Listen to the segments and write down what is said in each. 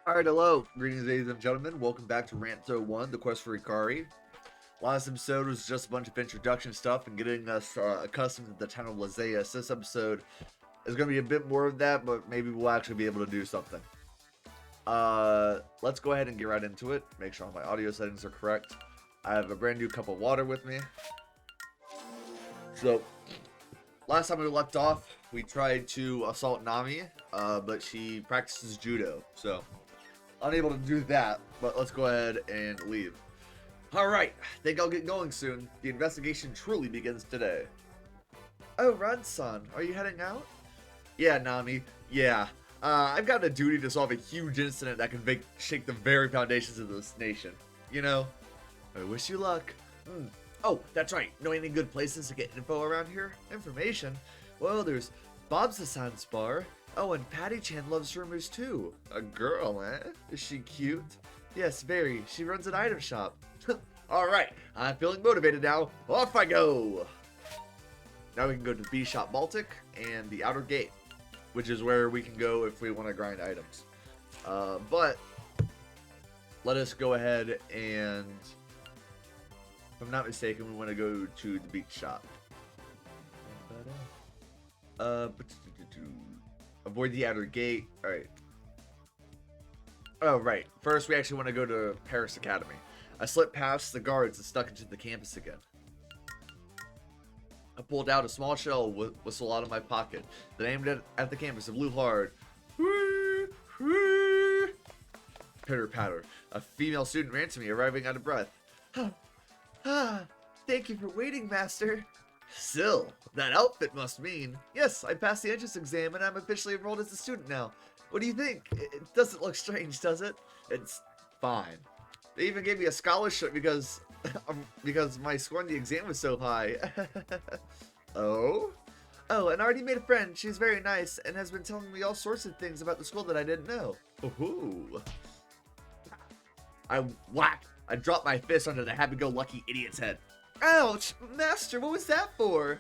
Alright, hello. Greetings, ladies and gentlemen. Welcome back to Rance 01, the quest for Hikari. Last episode was just a bunch of introduction stuff and getting us accustomed to the town of Lazeus. This episode is going to be a bit more of that, but maybe we'll actually be able to do something. Let's go ahead and get right into it. Make sure all my audio settings are correct. I have a brand new cup of water with me. So, last time we left off, we tried to assault Nami, but she practices judo, so unable to do that, but let's go ahead and leave. Alright, think I'll get going soon. The investigation truly begins today. Oh, Rance-san, are you heading out? Yeah, Nami, yeah. I've got a duty to solve a huge incident that can shake the very foundations of this nation. You know, I wish you luck. Oh, that's right. Know any good places to get info around here? Information? Well, there's Bob's the Sans Bar. Oh, and Patty-chan loves rumors too. A girl, eh? Is she cute? Yes, very. She runs an item shop. Alright, I'm feeling motivated now. Off I go! Now we can go to B Shop Baltic and the Outer Gate, which is where we can go if we want to grind items. But let us go ahead and, if I'm not mistaken, we want to go to the beach shop. Avoid the Outer Gate. Alright. Oh, right. First, we actually want to go to Paris Academy. I slipped past the guards and stuck into the campus again. I pulled out a small shell whistle out of my pocket, then aimed it at the campus and blew hard. Pitter patter. A female student ran to me, arriving out of breath. Thank you for waiting, master. Still, that outfit must mean. Yes, I passed the entrance exam and I'm officially enrolled as a student now. What do you think? It doesn't look strange, does it? It's fine. They even gave me a scholarship because my score on the exam was so high. Oh? Oh, and I already made a friend. She's very nice and has been telling me all sorts of things about the school that I didn't know. Ooh. I dropped my fist onto the happy-go-lucky idiot's head. Ouch! Master, what was that for?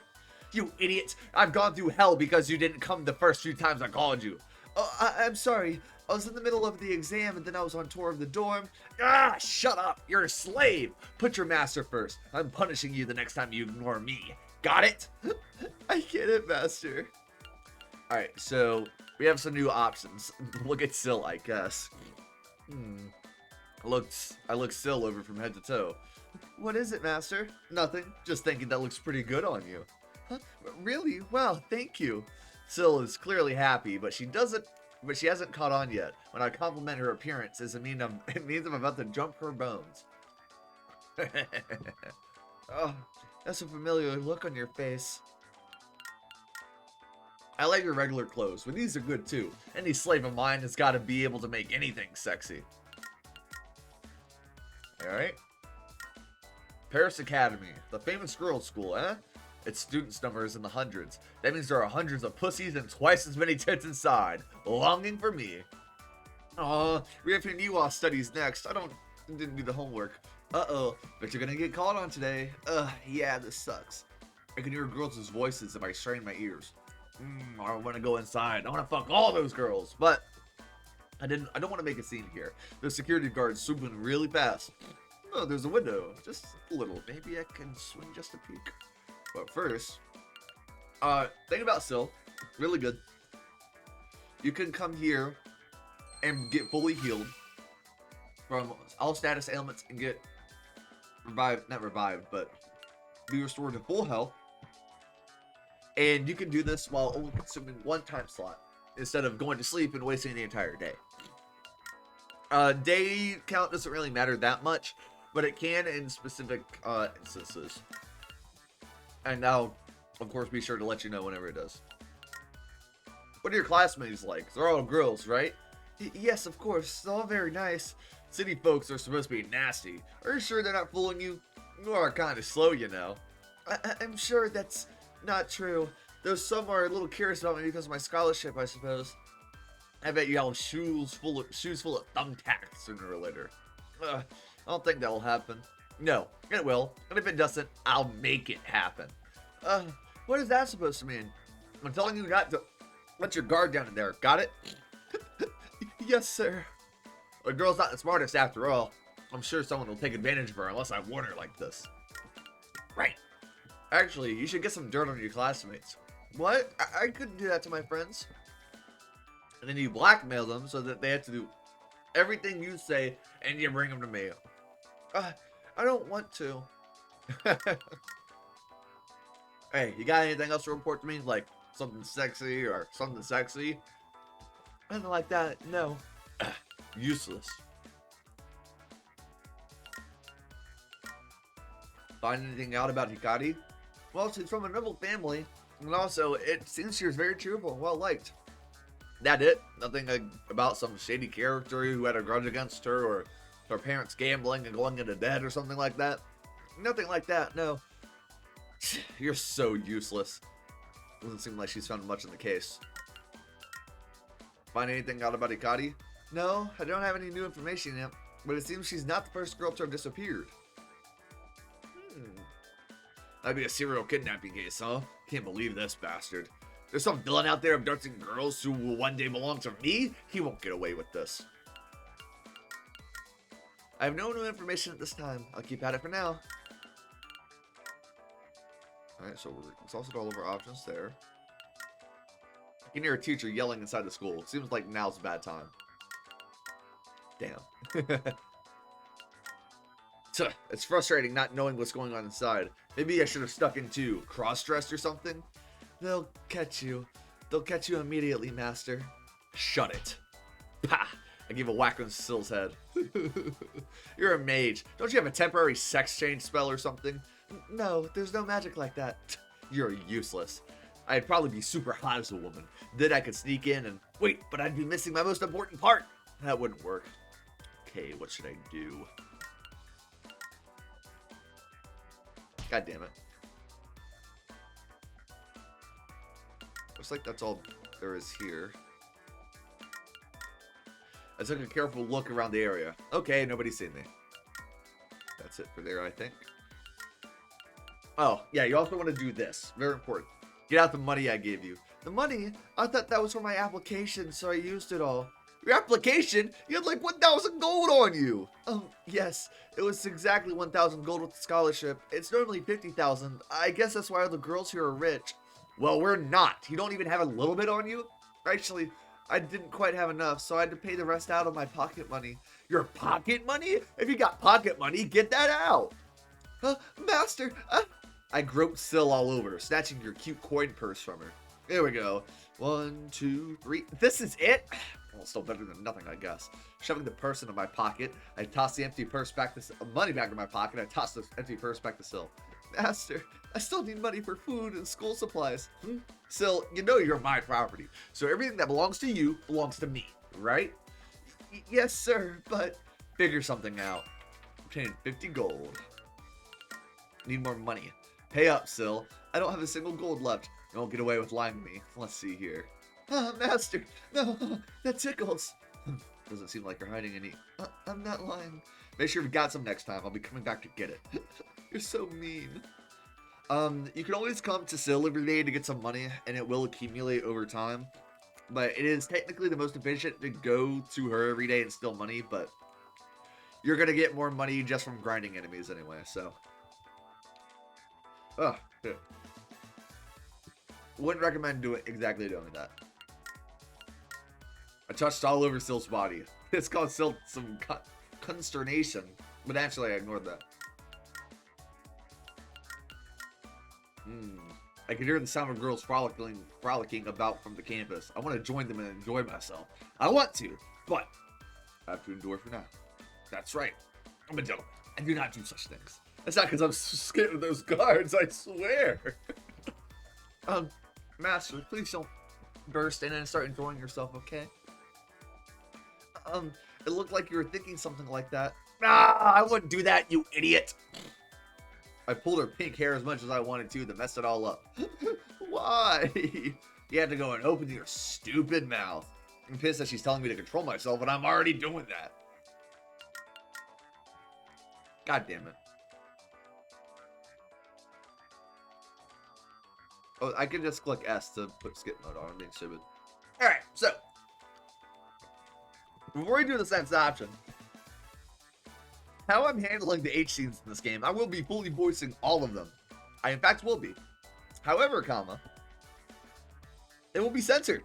You idiot! I've gone through hell because you didn't come the first few times I called you. Oh, I'm sorry. I was in the middle of the exam and then I was on tour of the dorm. Ah, shut up! You're a slave! Put your master first. I'm punishing you the next time you ignore me. Got it? I get it, master. Alright, so we have some new options. Look at Syl, I guess. I look Syl over from head to toe. What is it, master? Nothing. Just thinking that looks pretty good on you. Huh? Really? Wow, thank you. Syl is clearly happy, but she hasn't caught on yet. When I compliment her appearance, it means I'm about to jump her bones. Oh, that's a familiar look on your face. I like your regular clothes, but these are good too. Any slave of mine has got to be able to make anything sexy. Alright. Paris Academy, the famous girls' school, eh? Its students number is in the hundreds. That means there are hundreds of pussies and twice as many tits inside, longing for me. Aw, we have your studies next. Didn't do the homework. Uh-oh, but you're gonna get called on today. Yeah, this sucks. I can hear girls' voices if I strain my ears. I wanna go inside. I wanna fuck all those girls, but I don't want to make a scene here. The security guard's swooping really fast. Oh, there's a window. Just a little. Maybe I can swing just a peek. But first, thing about Syl, really good. You can come here and get fully healed from all status ailments and get not revived, but be restored to full health. And you can do this while only consuming one time slot instead of going to sleep and wasting the entire day. Day count doesn't really matter that much, but it can in specific instances. And now, of course, be sure to let you know whenever it does. What are your classmates like? They're all girls, right? Yes, of course. They're all very nice. City folks are supposed to be nasty. Are you sure they're not fooling you? You are kind of slow, you know. I'm sure that's not true. Though some are a little curious about me because of my scholarship, I suppose. I bet you have shoes full of thumbtacks sooner or later. I don't think that'll happen. No, it will. And if it doesn't, I'll make it happen. What is that supposed to mean? I'm telling you not to let your guard down in there. Got it? Yes, sir. The girl's not the smartest after all. I'm sure someone will take advantage of her unless I warn her like this. Right. Actually, you should get some dirt on your classmates. What? I couldn't do that to my friends. And then you blackmail them so that they have to do everything you say and you bring them to me. I don't want to. Hey, you got anything else to report to me? Like something sexy or something sexy? Nothing like that, no. Useless. Find anything out about Hikari? Well, she's from a noble family, and also it seems she was very cheerful and well liked. That it? Nothing about some shady character who had a grudge against her, or her parents gambling and going into debt or something like that? Nothing like that, no. You're so useless. Doesn't seem like she's found much in the case. Find anything out about Hikari? No, I don't have any new information yet, but it seems she's not the first girl to have disappeared. That'd be a serial kidnapping case, huh? Can't believe this bastard. There's some villain out there abducting girls who will one day belong to me? He won't get away with this. I have no new information at this time. I'll keep at it for now. Alright, so we're exhausted all of our options there. I can hear a teacher yelling inside the school. It seems like now's a bad time. Damn. It's frustrating not knowing what's going on inside. Maybe I should have stuck into cross-dressed or something. They'll catch you. They'll catch you immediately, Master. Shut it. Pah! I gave a whack on Sill's head. You're a mage. Don't you have a temporary sex change spell or something? No, there's no magic like that. You're useless. I'd probably be super hot as a woman. Then I could sneak in and... Wait, but I'd be missing my most important part. That wouldn't work. Okay, what should I do? God damn it. Looks like that's all there is here. I took a careful look around the area. Okay, nobody's seen me. That's it for there, I think. Oh, yeah, you also want to do this. Very important. Get out the money I gave you. The money? I thought that was for my application, so I used it all. Your application? You had like 1,000 gold on you. Yes. It was exactly 1,000 gold with the scholarship. It's normally 50,000. I guess that's why all the girls here are rich. Well, we're not. You don't even have a little bit on you? Actually, I didn't quite have enough, so I had to pay the rest out of my pocket money. Your pocket money? If you got pocket money, get that out. Master, I groped Sill all over, snatching your cute coin purse from her. There we go. 1, 2, 3. This is it? Well, still better than nothing, I guess. Shoving the purse into my pocket, I tossed the empty purse back to money back in my pocket. I tossed the empty purse back to Sill. Master, I still need money for food and school supplies. Sill, you know you're my property, so everything that belongs to you belongs to me, right? Yes, sir, but figure something out. Obtain 50 gold. Need more money. Pay up, Sill. I don't have a single gold left. You won't get away with lying to me. Let's see here. Master, no, that tickles. Doesn't seem like you're hiding any. I'm not lying. Make sure you've got some next time. I'll be coming back to get it. You're so mean. You can always come to Sill every day to get some money, and it will accumulate over time. But it is technically the most efficient to go to her every day and steal money, but you're going to get more money just from grinding enemies anyway, so. Oh, yeah. Wouldn't recommend doing that. I touched all over Sill's body. It's caused Sill some consternation, but actually I ignored that. I can hear the sound of girls frolicking about from the campus. I want to join them and enjoy myself. I want to, but I have to endure for now. That's right. I'm a gentleman. I do not do such things. That's not because I'm scared of those guards, I swear. Master, please don't burst in and start enjoying yourself, okay? It looked like you were thinking something like that. I wouldn't do that, you idiot. I pulled her pink hair as much as I wanted to mess it all up. Why? You had to go and open your stupid mouth. I'm pissed that she's telling me to control myself, but I'm already doing that. God damn it. Oh, I can just click S to put skip mode on. I'm being stupid. Alright, so. Before we do the sense option, how I'm handling the H scenes in this game, I will be fully voicing all of them. I, in fact, will be. However, comma, it will be censored.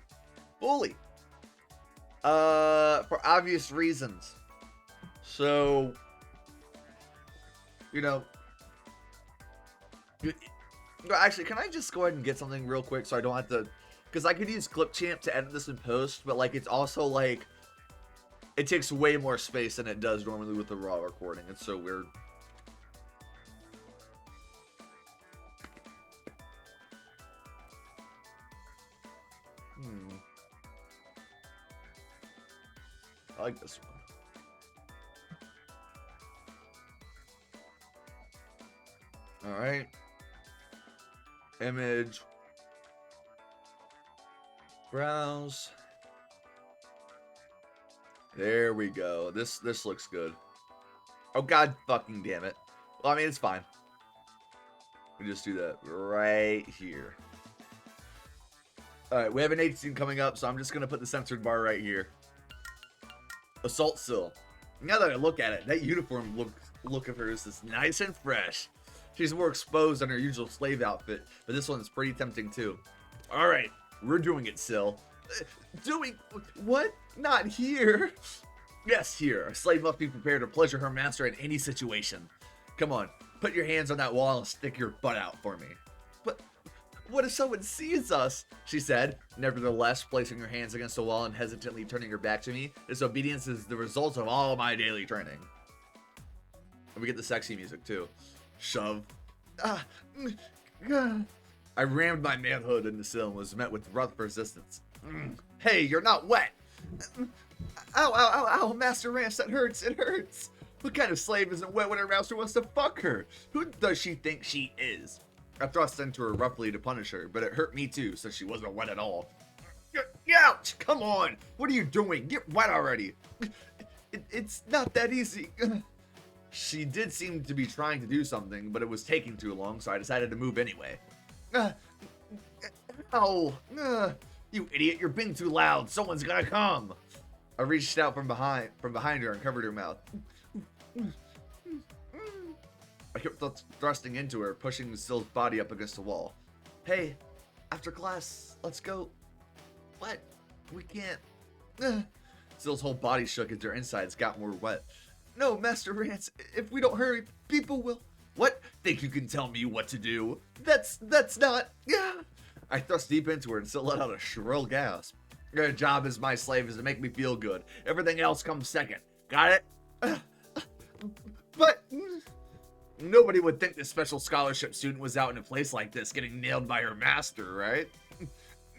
Fully. For obvious reasons. So, you know, actually, can I just go ahead and get something real quick so I don't have to, because I could use Clipchamp to edit this in post, but like it's also like, it takes way more space than it does normally with the raw recording. It's so weird. I like this one. Alright. Image. Browse. There we go. This looks good. Oh god fucking damn it. Well, I mean, it's fine. We just do that right here. Alright, we have an H scene coming up, so I'm just gonna put the censored bar right here. Assault Sill. Now that I look at it, that uniform look of hers is nice and fresh. She's more exposed than her usual slave outfit, but this one's pretty tempting too. Alright, we're doing it, Sill. Doing what? Not here. Yes, here. A slave must be prepared to pleasure her master in any situation. Come on, put your hands on that wall and stick your butt out for me. But what if someone sees us? She said, nevertheless, placing her hands against the wall and hesitantly turning her back to me. This obedience is the result of all my daily training. And we get the sexy music too. Shove. I rammed my manhood into Sill and was met with rough resistance. Hey, you're not wet. Ow, ow, ow, ow, Master Rance, that hurts, it hurts. What kind of slave isn't wet when her master wants to fuck her? Who does she think she is? I thrust into her roughly to punish her, but it hurt me too, since she wasn't wet at all. Ouch! Come on! What are you doing? Get wet already! It's not that easy. She did seem to be trying to do something, but it was taking too long, so I decided to move anyway. Ow! You idiot, you're being too loud. Someone's gonna come. I reached out from behind her and covered her mouth. I kept thrusting into her, pushing Sill's body up against the wall. Hey, after class, let's go. What? We can't. Sill's whole body shook as her insides got more wet. No, Master Rance, if we don't hurry, people will. What? Think you can tell me what to do? That's not. Yeah. I thrust deep into her and Sill let out a shrill gasp. Your job as my slave is to make me feel good. Everything else comes second. Got it? But nobody would think this special scholarship student was out in a place like this getting nailed by her master, right?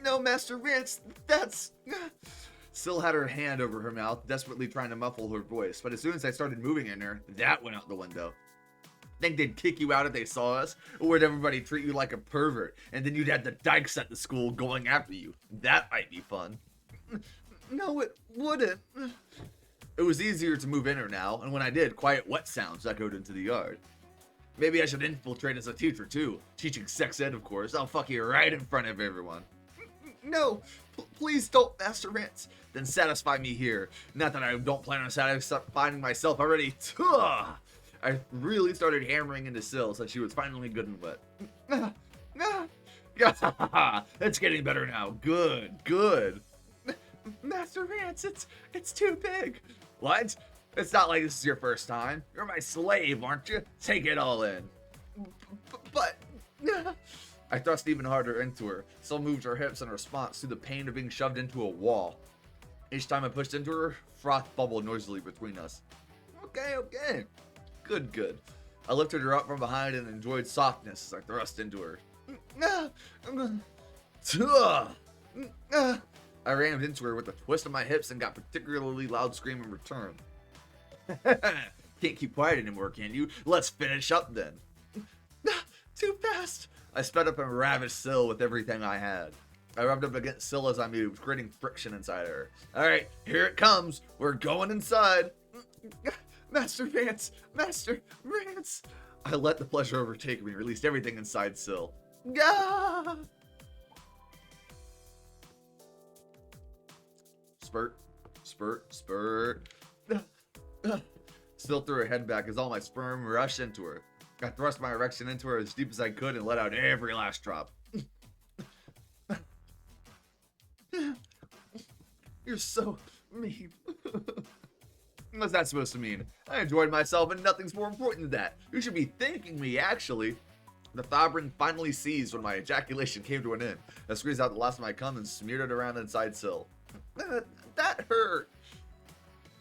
No, Master Rance, that's... Sill had her hand over her mouth, desperately trying to muffle her voice, but as soon as I started moving in her, that went out the window. Think they'd kick you out if they saw us? Or would everybody treat you like a pervert? And then you'd have the dykes at the school going after you. That might be fun. No, it wouldn't. It was easier to move in her now, and when I did, quiet wet sounds echoed into the yard. Maybe I should infiltrate as a teacher too. Teaching sex ed, of course. I'll fuck you right in front of everyone. No, please don't, Master Rance. Then satisfy me here. Not that I don't plan on satisfying myself already. I really started hammering into Sill so she was finally good and wet. It's getting better now. Good. Master Rance, it's too big. What? It's not like this is your first time. You're my slave, aren't you? Take it all in. But... I thrust even harder into her. Sill moved her hips in response to the pain of being shoved into a wall. Each time I pushed into her, froth bubbled noisily between us. Okay. Good. I lifted her up from behind and enjoyed softness as I thrust into her. I rammed into her with a twist of my hips and got particularly loud scream in return. Can't keep quiet anymore, can you? Let's finish up then. Too fast. I sped up and ravished Sill with everything I had. I rubbed up against Sill as I moved, creating friction inside her. Alright, here it comes. We're going inside. Master Rance! I let the pleasure overtake me and released everything inside Sill. Spurt. spurt, spurt. Still threw her head back as all my sperm rushed into her. I thrust my erection into her as deep as I could and let out every last drop. You're so mean. What's that supposed to mean? I enjoyed myself and nothing's more important than that. You should be thanking me, actually. The throbbing finally ceased when my ejaculation came to an end. I squeezed out the last of my cum and smeared it around inside Syl. That hurt.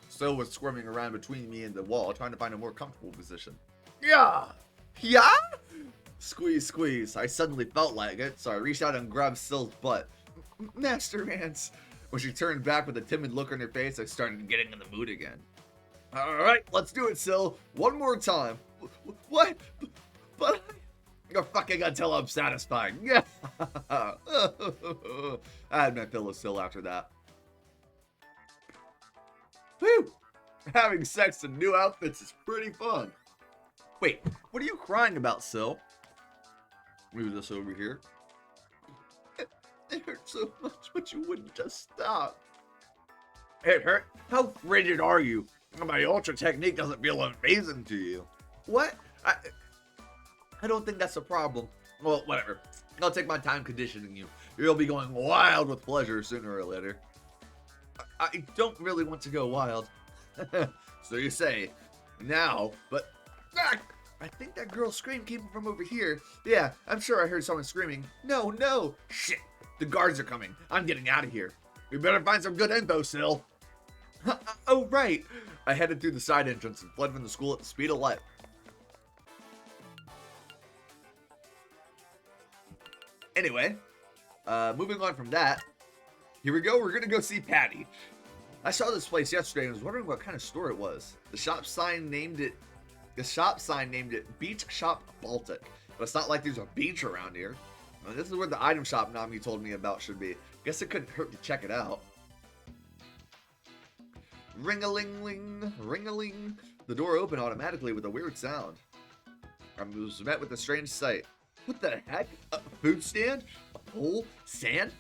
Syl was squirming around between me and the wall, trying to find a more comfortable position. Yeah! Yeah? Squeeze, squeeze. I suddenly felt like it, so I reached out and grabbed Syl's butt. Master Rance. When she turned back with a timid look on her face, I started getting in the mood again. Alright, let's do it, Syl. One more time. What? But you're fucking until I'm satisfied. Yeah. I had my fill of Syl after that. Whew. Having sex in new outfits is pretty fun. Wait, what are you crying about, Syl? Move this over here. It hurt so much, but you wouldn't just stop. It hurt? How frigid are you? My ultra technique doesn't feel amazing to you. What? I don't think that's a problem. Well, whatever. I'll take my time conditioning you. You'll be going wild with pleasure sooner or later. I don't really want to go wild. So you say. Now, but... I think that girl's scream came from over here. Yeah, I'm sure I heard someone screaming. No, no. Shit. The guards are coming. I'm getting out of here. We better find some good info, Syl. Oh, right. I headed through the side entrance and fled from the school at the speed of light. Anyway, moving on from that, here we go. We're going to go see Patty. I saw this place yesterday and was wondering what kind of store it was. The shop sign named it Beach Shop Baltic. But it's not like there's a beach around here. Well, this is where the item shop Nami told me about should be. Guess it couldn't hurt to check it out. Ring-a-ling-ling, ring-a-ling. The door opened automatically with a weird sound. I was met with a strange sight. What the heck? A food stand? A pool? Sand?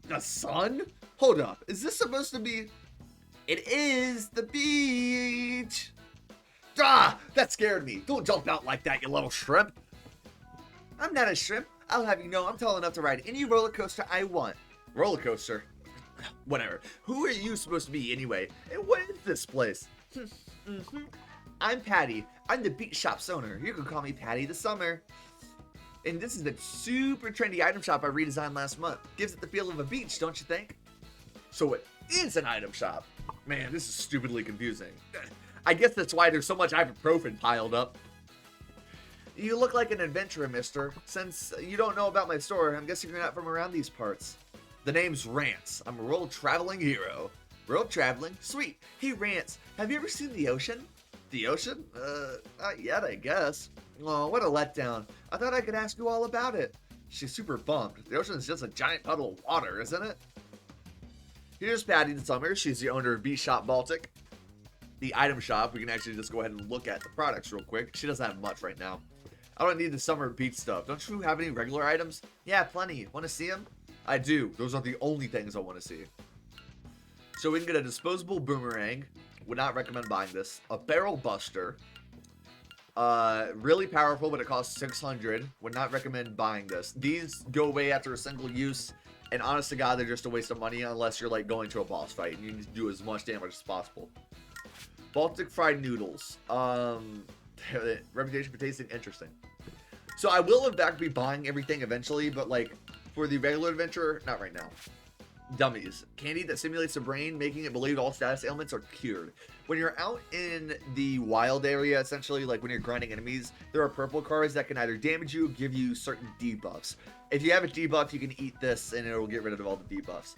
The sun? Hold up. Is this supposed to be... It is the beach. Ah! That scared me. Don't jump out like that, you little shrimp. I'm not a shrimp. I'll have you know I'm tall enough to ride any roller coaster I want. Roller coaster? Whatever. Who are you supposed to be anyway? And what is this place? I'm Patty. I'm the beach shop's owner. You can call me Patty the Summer. And this is the super trendy item shop I redesigned last month. Gives it the feel of a beach, don't you think? So it is an item shop. Man, this is stupidly confusing. I guess that's why there's so much ibuprofen piled up. You look like an adventurer, mister. Since you don't know about my store, I'm guessing you're not from around these parts. The name's Rance. I'm a world-traveling hero. World-traveling? Sweet. Hey, Rance, have you ever seen the ocean? The ocean? Not yet, I guess. Oh, what a letdown. I thought I could ask you all about it. She's super bummed. The ocean is just a giant puddle of water, isn't it? Here's Patty the Summer. She's the owner of Beach Shop Baltic. The item shop. We can actually just go ahead and look at the products real quick. She doesn't have much right now. I don't need the summer beach stuff. Don't you have any regular items? Yeah, plenty. Want to see them? I do. Those are the only things I want to see. So we can get a disposable boomerang. Would not recommend buying this. A barrel buster. Really powerful, but it costs 600. Would not recommend buying this. These go away after a single use. And honest to God, they're just a waste of money unless you're like going to a boss fight and you need to do as much damage as possible. Baltic fried noodles. Reputation for tasting interesting. So I will in fact be buying everything eventually, but like for the regular adventure, not right now. Dummies. Candy that simulates the brain, making it believe all status ailments are cured. When you're out in the wild area, essentially, like when you're grinding enemies, there are purple cards that can either damage you or give you certain debuffs. If you have a debuff, you can eat this and it will get rid of all the debuffs.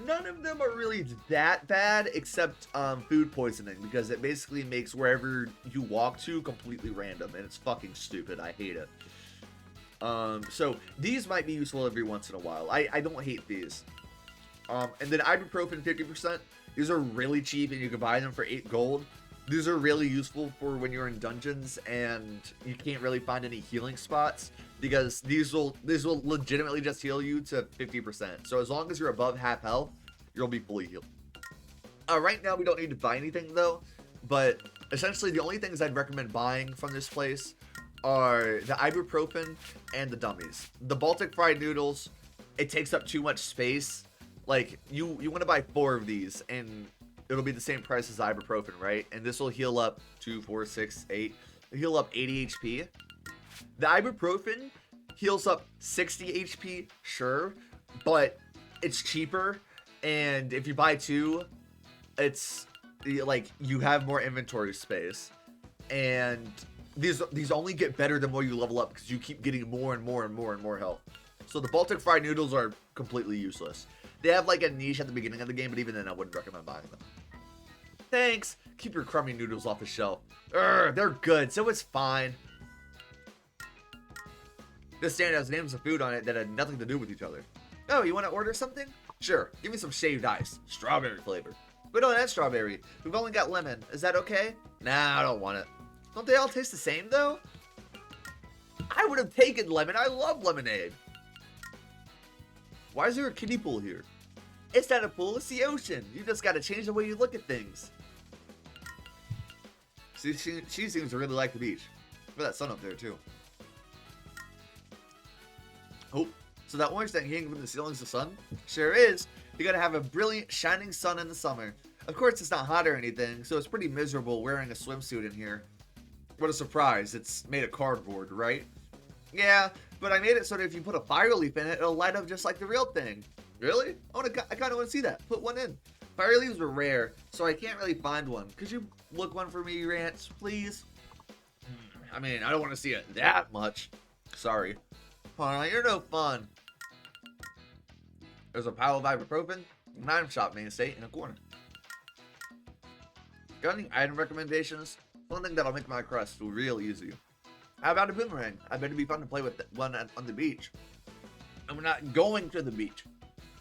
None of them are really that bad except food poisoning, because it basically makes wherever you walk to completely random, and it's fucking stupid. I hate it. So these might be useful every once in a while. I don't hate these. And then ibuprofen 50%. These are really cheap and you can buy them for 8 gold. These are really useful for when you're in dungeons and you can't really find any healing spots, because these will legitimately just heal you to 50%. So as long as you're above half health, you'll be fully healed. Right now, we don't need to buy anything, though. But essentially, the only things I'd recommend buying from this place are the ibuprofen and the dummies. The Baltic fried noodles, it takes up too much space. Like, you want to buy 4 of these, and it'll be the same price as ibuprofen, right? And this will heal up 2, 4, 6, 8. It'll heal up 80 HP. The ibuprofen heals up 60 HP, sure, but it's cheaper. And if you buy 2, it's like you have more inventory space. And these only get better the more you level up because you keep getting more and more and more and more health. So the Baltic fried noodles are completely useless. They have like a niche at the beginning of the game, but even then I wouldn't recommend buying them. Thanks. Keep your crummy noodles off the shelf. They're good, so it's fine. This stand has names of food on it that had nothing to do with each other. Oh, you want to order something? Sure. Give me some shaved ice. Strawberry flavor. We don't have strawberry. We've only got lemon. Is that okay? Nah, I don't want it. Don't they all taste the same, though? I would have taken lemon. I love lemonade. Why is there a kiddie pool here? It's not a pool. It's the ocean. You just got to change the way you look at things. See, she seems to really like the beach. Look at that sun up there, too. Oh, so that orange thing hanging from the ceiling is the sun? Sure is. You gotta have a brilliant, shining sun in the summer. Of course, it's not hot or anything, so it's pretty miserable wearing a swimsuit in here. What a surprise. It's made of cardboard, right? Yeah, but I made it so that if you put a fire leaf in it, it'll light up just like the real thing. Really? I kind of want to see that. Put one in. Fire leaves are rare, so I can't really find one. Could you look one for me, Rance, please? I mean, I don't want to see it that much. Sorry. You're no fun. There's a pile of ibuprofen, an item shop mainstay in a corner. Got any item recommendations? Something that'll make my quest real easy. How about a boomerang? I bet it'd be fun to play with one on the beach. And we're not going to the beach.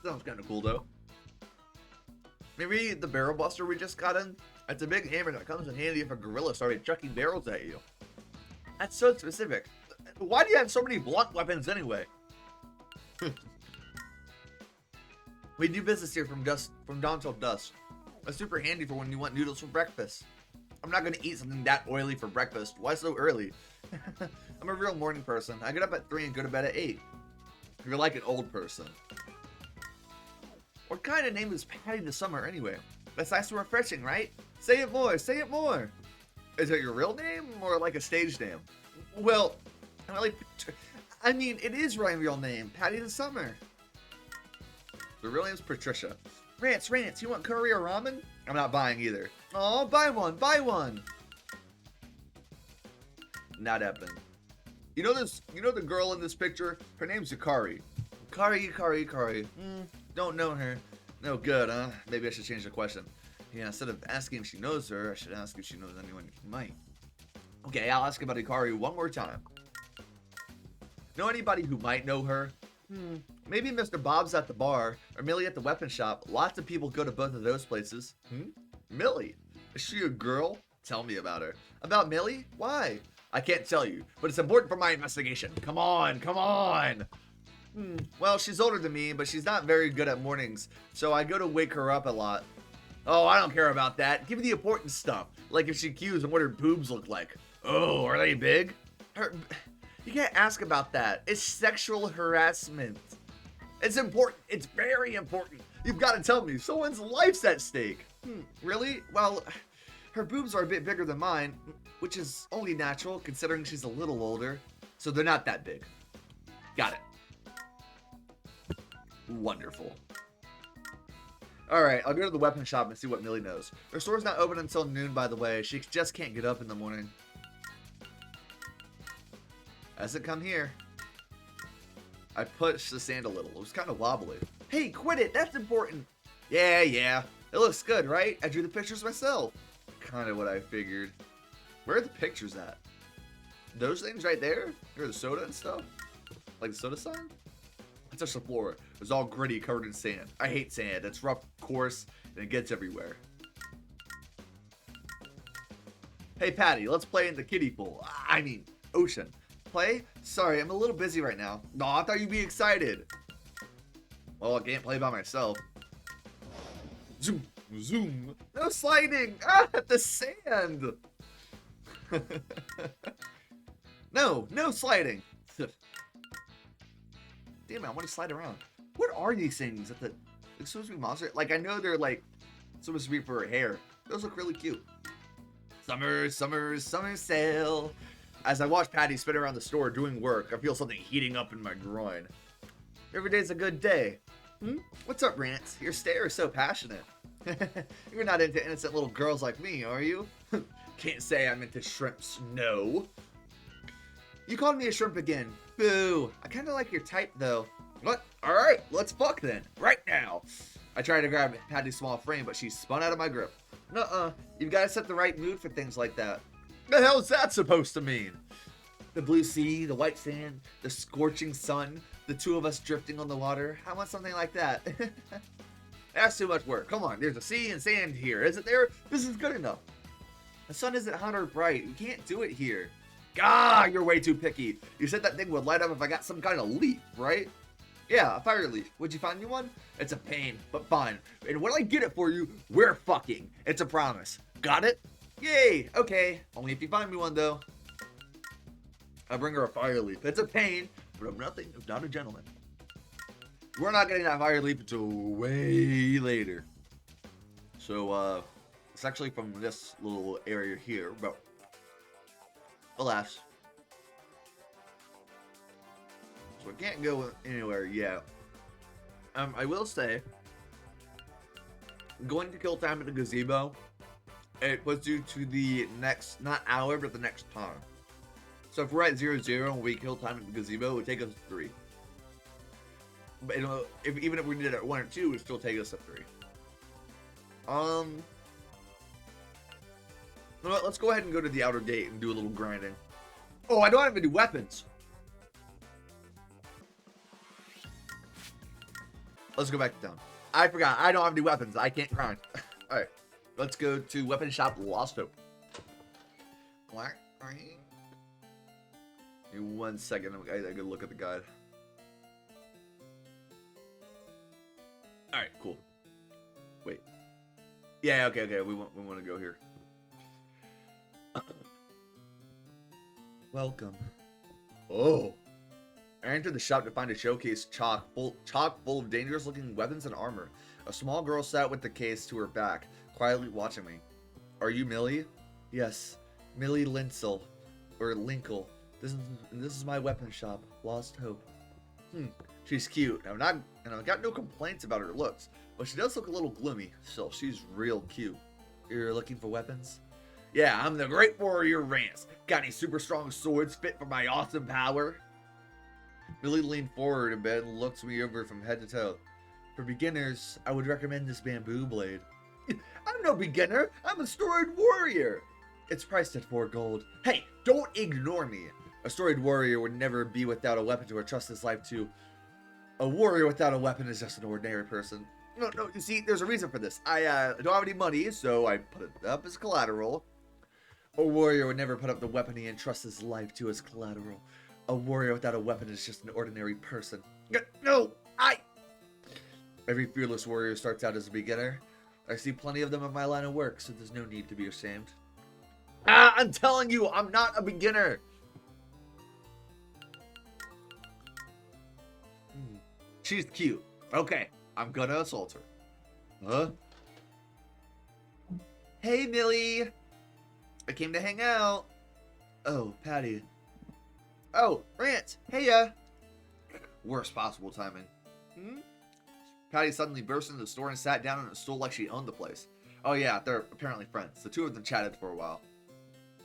Sounds kind of cool though. Maybe the barrel buster we just got in? It's a big hammer that comes in handy if a gorilla started chucking barrels at you. That's so specific. Why do you have so many blunt weapons anyway? We do business here from dawn till dusk. That's super handy for when you want noodles for breakfast. I'm not gonna eat something that oily for breakfast. Why so early? I'm a real morning person. I get up at 3 and go to bed at 8. You're like an old person. What kind of name is Patty the Summer anyway? That's nice and refreshing, right? Say it more, say it more. Is it your real name or like a stage name? Well, I mean, it is my real name, Patty the Summer. The real name's Patricia. Rance, you want curry or ramen? I'm not buying either. Oh, buy one. Not happening. You know the girl in this picture? Her name's Hikari. Hikari. Don't know her. No good, huh? Maybe I should change the question. Yeah, instead of asking if she knows her, I should ask if she knows anyone who might. Okay, I'll ask about Hikari one more time. Know anybody who might know her? Maybe Mr. Bob's at the bar, or Millie at the weapon shop. Lots of people go to both of those places. Millie? Is she a girl? Tell me about her. About Millie? Why? I can't tell you, but it's important for my investigation. Come on. Well, she's older than me, but she's not very good at mornings, so I go to wake her up a lot. Oh, I don't care about that. Give me the important stuff, like if she cues and what her boobs look like. Oh, are they big? You can't ask about that. It's sexual harassment. It's important. It's very important. You've got to tell me. Someone's life's at stake. Really? Well, her boobs are a bit bigger than mine, which is only natural considering she's a little older. So they're not that big. Got it. Wonderful. Alright, I'll go to the weapon shop and see what Millie knows. Her store's not open until noon, by the way. She just can't get up in the morning. Hasn't come here. I pushed the sand a little. It was kind of wobbly. Hey, quit it. That's important. Yeah. It looks good, right? I drew the pictures myself. Kind of what I figured. Where are the pictures at? Those things right there? Here's the soda and stuff? Like the soda sign? I touched the floor. It was all gritty, covered in sand. I hate sand. It's rough, coarse, and it gets everywhere. Hey, Patty, let's play in the kiddie pool. I mean, ocean. Play? Sorry, I'm a little busy right now. No, I thought you'd be excited. Well, I can't play by myself. Zoom. Zoom. No sliding. Ah, the sand. No sliding. Damn it, I want to slide around. What are these things that they're supposed to be monster? Like, I know they're like supposed to be for her hair. Those look really cute. Summer sale. As I watch Patty spin around the store doing work, I feel something heating up in my groin. Every day's a good day. What's up, Rance? Your stare is so passionate. You're not into innocent little girls like me, are you? Can't say I'm into shrimps, no. You called me a shrimp again. Boo. I kind of like your type, though. What? Alright, let's fuck then. Right now. I tried to grab Patty's small frame, but she spun out of my grip. Nuh-uh. You've got to set the right mood for things like that. The hell's that supposed to mean? The blue sea, the white sand, the scorching sun, the two of us drifting on the water. I want something like that. That's too much work. Come on, there's a sea and sand here. Isn't there? This is good enough. The sun isn't hot or bright. You can't do it here. Gah, you're way too picky. You said that thing would light up if I got some kind of leaf, right? Yeah, a fire leaf. Would you find me one? It's a pain, but fine. And when I get it for you, we're fucking. It's a promise. Got it? Yay, okay. Only if you find me one, though. I'll bring her a fire leaf. It's a pain, but I'm nothing if not a gentleman. We're not getting that fire leaf until way later. So, it's actually from this little area here, but alas. So I can't go anywhere yet. I will say, going to kill time at the gazebo, it puts you to the next, not hour, but the next time. So if we're at 0-0 and we kill time at the gazebo, it would take us 3. But even if we did it at 1 or 2, it would still take us to 3. Let's go ahead and go to the outer gate and do a little grinding. Oh, I don't have any weapons. Let's go back to town. I forgot. I don't have any weapons. I can't grind. All right. Let's go to weapon shop Lost Hope. What? Give me 1 second. I gotta look at the guide. All right. Cool. Wait. Yeah. Okay. We want to go here. Welcome. Oh. I entered the shop to find a showcase chock full of dangerous-looking weapons and armor. A small girl sat with the case to her back, quietly watching me. Are you Millie? Yes, Millie Linsel, or Linkle. This is my weapon shop, Lost Hope. She's cute. I've got no complaints about her looks, but she does look a little gloomy. Still, she's real cute. You're looking for weapons? Yeah, I'm the great warrior Rance. Got any super strong swords fit for my awesome power? Millie leaned forward a bit and looked me over from head to toe. For beginners, I would recommend this bamboo blade. I'm no beginner. I'm a storied warrior. It's priced at 4 gold. Hey, don't ignore me. A storied warrior would never be without a weapon to entrust his life to. A warrior without a weapon is just an ordinary person. No, you see, there's a reason for this. I don't have any money, so I put it up as collateral. A warrior would never put up the weapon he entrusts his life to as collateral. A warrior without a weapon is just an ordinary person. No, Every fearless warrior starts out as a beginner. I see plenty of them in my line of work, so there's no need to be ashamed. I'm telling you, I'm not a beginner. She's cute. Okay, I'm gonna assault her. Huh? Hey, Millie. I came to hang out. Oh, Patty. Oh, Rance. Heya. Worst possible timing. Patty suddenly burst into the store and sat down on a stool like she owned the place. Oh yeah, they're apparently friends. The two of them chatted for a while.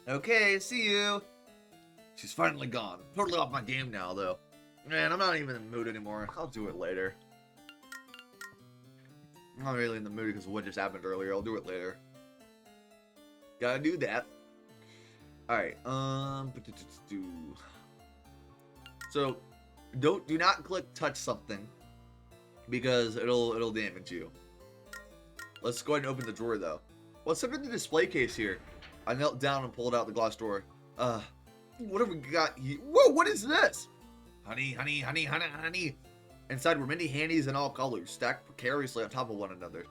Okay, see you. She's finally gone. Totally off my game now, though. Man, I'm not even in the mood anymore. I'll do it later. I'm not really in the mood because of what just happened earlier. I'll do it later. Gotta do that. Alright, so do not click touch something because it'll damage you. Let's go ahead and open the drawer though. What's under the display case here? I knelt down and pulled out the glass door. What have we got here? Whoa, what is this? Honey. Inside were many handies in all colors, stacked precariously on top of one another.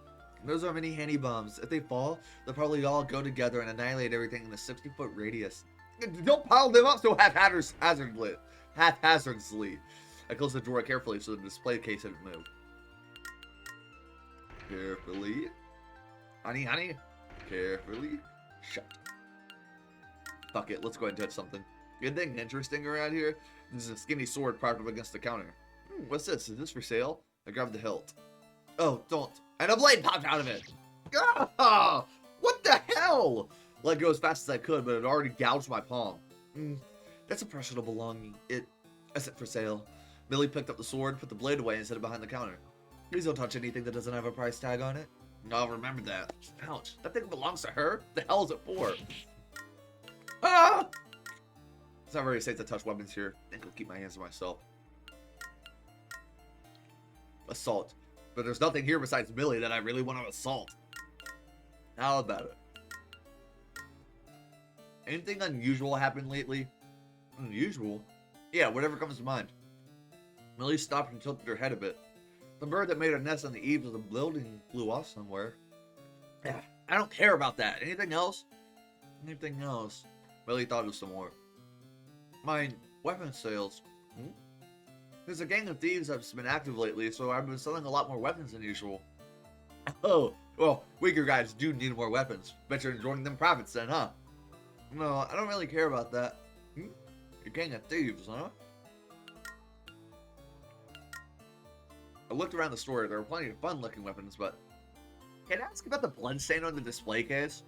Those are mini handy bombs. If they fall, they'll probably all go together and annihilate everything in a 60-foot radius. Don't pile them up so haphazardly. I closed the drawer carefully so the display case didn't move. Carefully. Honey. Carefully. Shut. Fuck it, let's go ahead and touch something. Anything interesting around here? This is a skinny sword propped up against the counter. What's this? Is this for sale? I grabbed the hilt. Oh, don't. And a blade popped out of it. Ah! What the hell? Let go as fast as I could, but it already gouged my palm. That's a personal belonging. It isn't for sale. Millie picked up the sword, put the blade away, and set it behind the counter. Please don't touch anything that doesn't have a price tag on it. No, remember that. Ouch. That thing belongs to her? The hell is it for? Ah! It's not very safe to touch weapons here. I think I'll keep my hands to myself. Assault. But there's nothing here besides Millie that I really want to assault. How about it? Anything unusual happened lately? Unusual? Yeah, whatever comes to mind. Millie stopped and tilted her head a bit. The bird that made a nest on the eaves of the building flew off somewhere. I don't care about that. Anything else? Anything else? Millie thought of some more. Mine, weapon sales. There's a gang of thieves that's been active lately, so I've been selling a lot more weapons than usual. Oh, well, weaker guys do need more weapons. Bet you're enjoying them profits then, huh? No, I don't really care about that. A gang of thieves, huh? I looked around the store. There were plenty of fun-looking weapons, but... Can I ask about the bloodstain on the display case?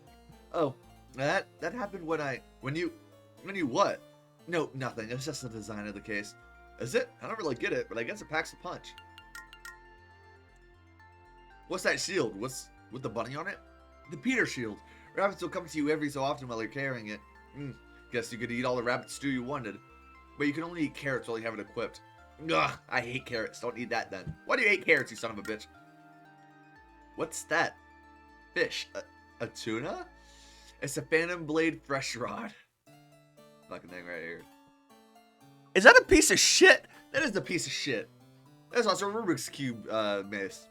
Oh, that happened when you what? No, nothing. It's just the design of the case. Is it? I don't really get it, but I guess it packs a punch. What's that shield? What's with the bunny on it? The Peter shield. Rabbits will come to you every so often while you're carrying it. Guess you could eat all the rabbit stew you wanted. But you can only eat carrots while you have it equipped. Ugh, I hate carrots. Don't eat that then. Why do you hate carrots, you son of a bitch? What's that? Fish. A tuna? It's a Phantom Blade Fresh Rod. Fucking thing right here. Is that a piece of shit? That is a piece of shit. That's also a Rubik's Cube mace.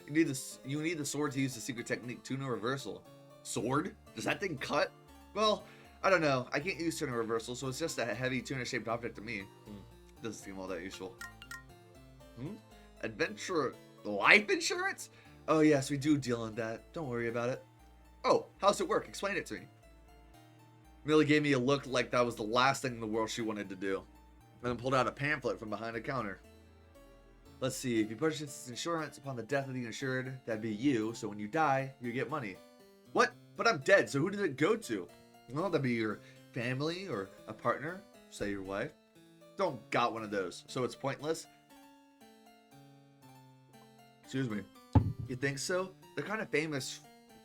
You need the sword to use the secret technique, tuna reversal. Sword? Does that thing cut? Well, I don't know. I can't use tuna reversal, so it's just a heavy tuna-shaped object to me. Doesn't seem all that useful. Adventure life insurance? Oh yes, we do deal in that. Don't worry about it. Oh, how's it work? Explain it to me. Millie gave me a look like that was the last thing in the world she wanted to do. And then pulled out a pamphlet from behind the counter. Let's see, if you purchase insurance upon the death of the insured, that'd be you, so when you die, you get money. What? But I'm dead, so who does it go to? Well, that'd be your family or a partner, say your wife. Don't got one of those, so it's pointless. Excuse me. You think so? They're kind of famous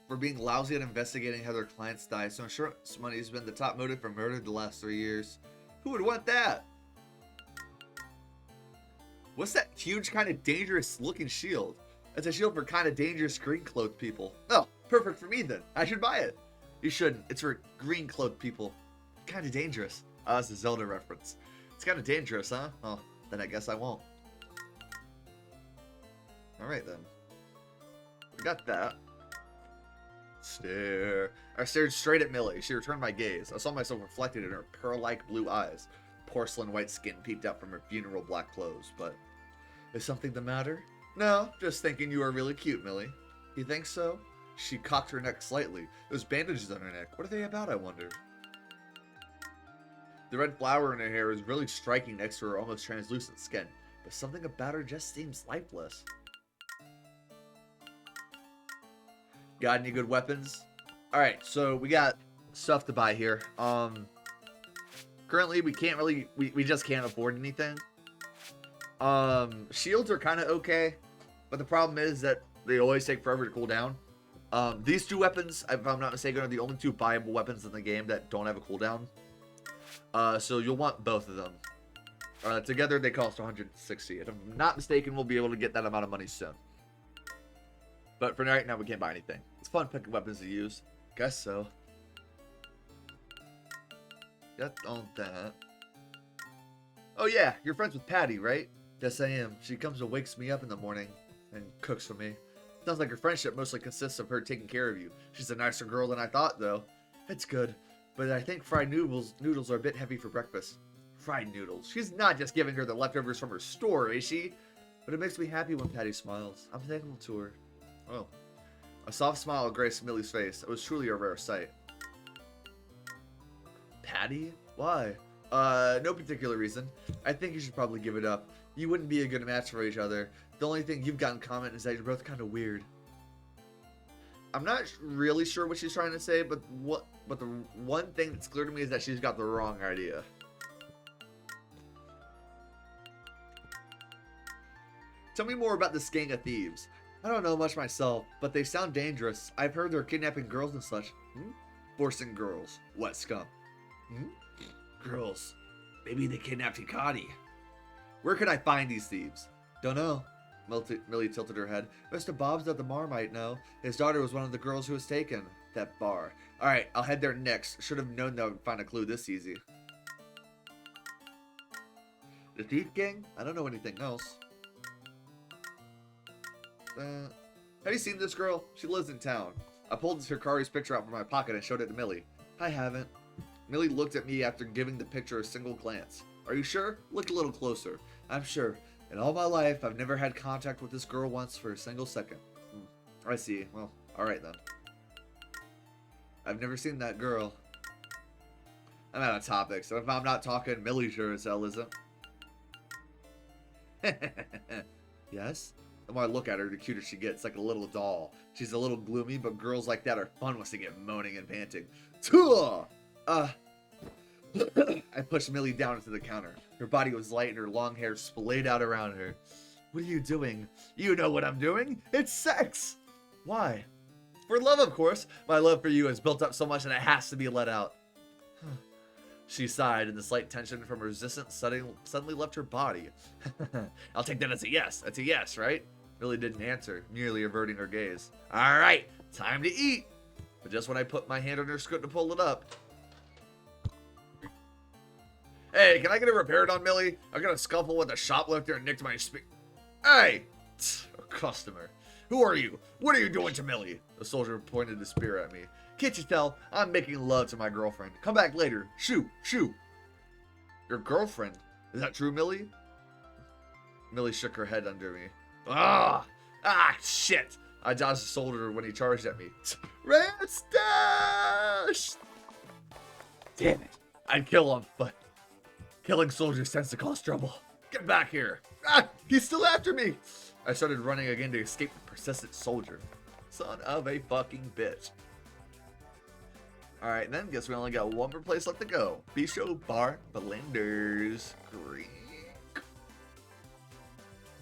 for being lousy at investigating how their clients die, so insurance money has been the top motive for murder the last 3 years. Who would want that? What's that huge, kind of dangerous looking shield? It's a shield for kind of dangerous green clothed people. Oh, perfect for me then. I should buy it. You shouldn't. It's for green clothed people. Kind of dangerous. Oh, that's a Zelda reference. It's kind of dangerous, huh? Oh, then I guess I won't. Alright then. We got that. Stare. I stared straight at Millie. She returned my gaze. I saw myself reflected in her pearl-like blue eyes. Porcelain white skin peeked out from her funeral black clothes, but... Is something the matter? No, just thinking you are really cute, Millie. You think so? She cocked her neck slightly. Those bandages on her neck. What are they about, I wondered? The red flower in her hair is really striking next to her almost translucent skin, but something about her just seems lifeless. Got any good weapons? Alright, so we got stuff to buy here. Currently we can't really, we just can't afford anything. Shields are kind of okay, but the problem is that they always take forever to cool down. These two weapons, if I'm not mistaken, are the only two buyable weapons in the game that don't have a cooldown. So you'll want both of them. Together they cost 160. If I'm not mistaken, we'll be able to get that amount of money soon. But for right now, we can't buy anything. It's fun picking weapons to use. Guess so. Got on that. Oh yeah, you're friends with Patty, right? Yes, I am. She comes and wakes me up in the morning and cooks for me. Sounds like your friendship mostly consists of her taking care of you. She's a nicer girl than I thought, though. It's good, but I think fried noodles are a bit heavy for breakfast. Fried noodles. She's not just giving her the leftovers from her store, is she? But it makes me happy when Patty smiles. I'm thankful to her. Oh. A soft smile graced Millie's face. It was truly a rare sight. Patty? Why? No particular reason. I think you should probably give it up. You wouldn't be a good match for each other. The only thing you've got in common is that you're both kind of weird. I'm not really sure what she's trying to say, but the one thing that's clear to me is that she's got the wrong idea. Tell me more about this gang of thieves. I don't know much myself, but they sound dangerous. I've heard they're kidnapping girls and such. Forcing girls. What scum? Girls. Maybe they kidnapped Hikari. Where can I find these thieves? Don't know. Millie tilted her head. Mr. Bob's at the bar might know. His daughter was one of the girls who was taken. That bar. Alright, I'll head there next. Should have known that I would find a clue this easy. The thief gang? I don't know anything else. Have you seen this girl? She lives in town. I pulled Hikari's picture out from my pocket and showed it to Millie. I haven't. Millie looked at me after giving the picture a single glance. Are you sure? Look a little closer. I'm sure. In all my life, I've never had contact with this girl once for a single second. I see. Well, alright then. I've never seen that girl. I'm out of topics. If I'm not talking, Millie sure as hell isn't. Yes? The more I look at her, the cuter she gets, like a little doll. She's a little gloomy, but girls like that are fun once they get moaning and panting. I pushed Millie down into the counter. Her body was light and her long hair splayed out around her. What are you doing? You know what I'm doing? It's sex! Why? For love, of course. My love for you has built up so much that it has to be let out. She sighed, and the slight tension from her resistance suddenly left her body. I'll take that as a yes. That's a yes, right? Millie didn't answer, merely averting her gaze. All right, time to eat. But just when I put my hand on her skirt to pull it up. Hey, can I get a repair done, Millie? I got a scuffle with a shoplifter and nicked my Hey! A customer. Who are you? What are you doing to Millie? The soldier pointed his spear at me. Can't you tell? I'm making love to my girlfriend. Come back later. Shoo, shoo. Your girlfriend? Is that true, Millie? Millie shook her head under me. Shit. I dodged the soldier when he charged at me. Rance dash! Damn it. I'd kill him, but killing soldiers tends to cause trouble. Get back here. He's still after me. I started running again to escape the persistent soldier. Son of a fucking bitch. Alright then, guess we only got one more place left to go. Bistro Bar Blenders Creek.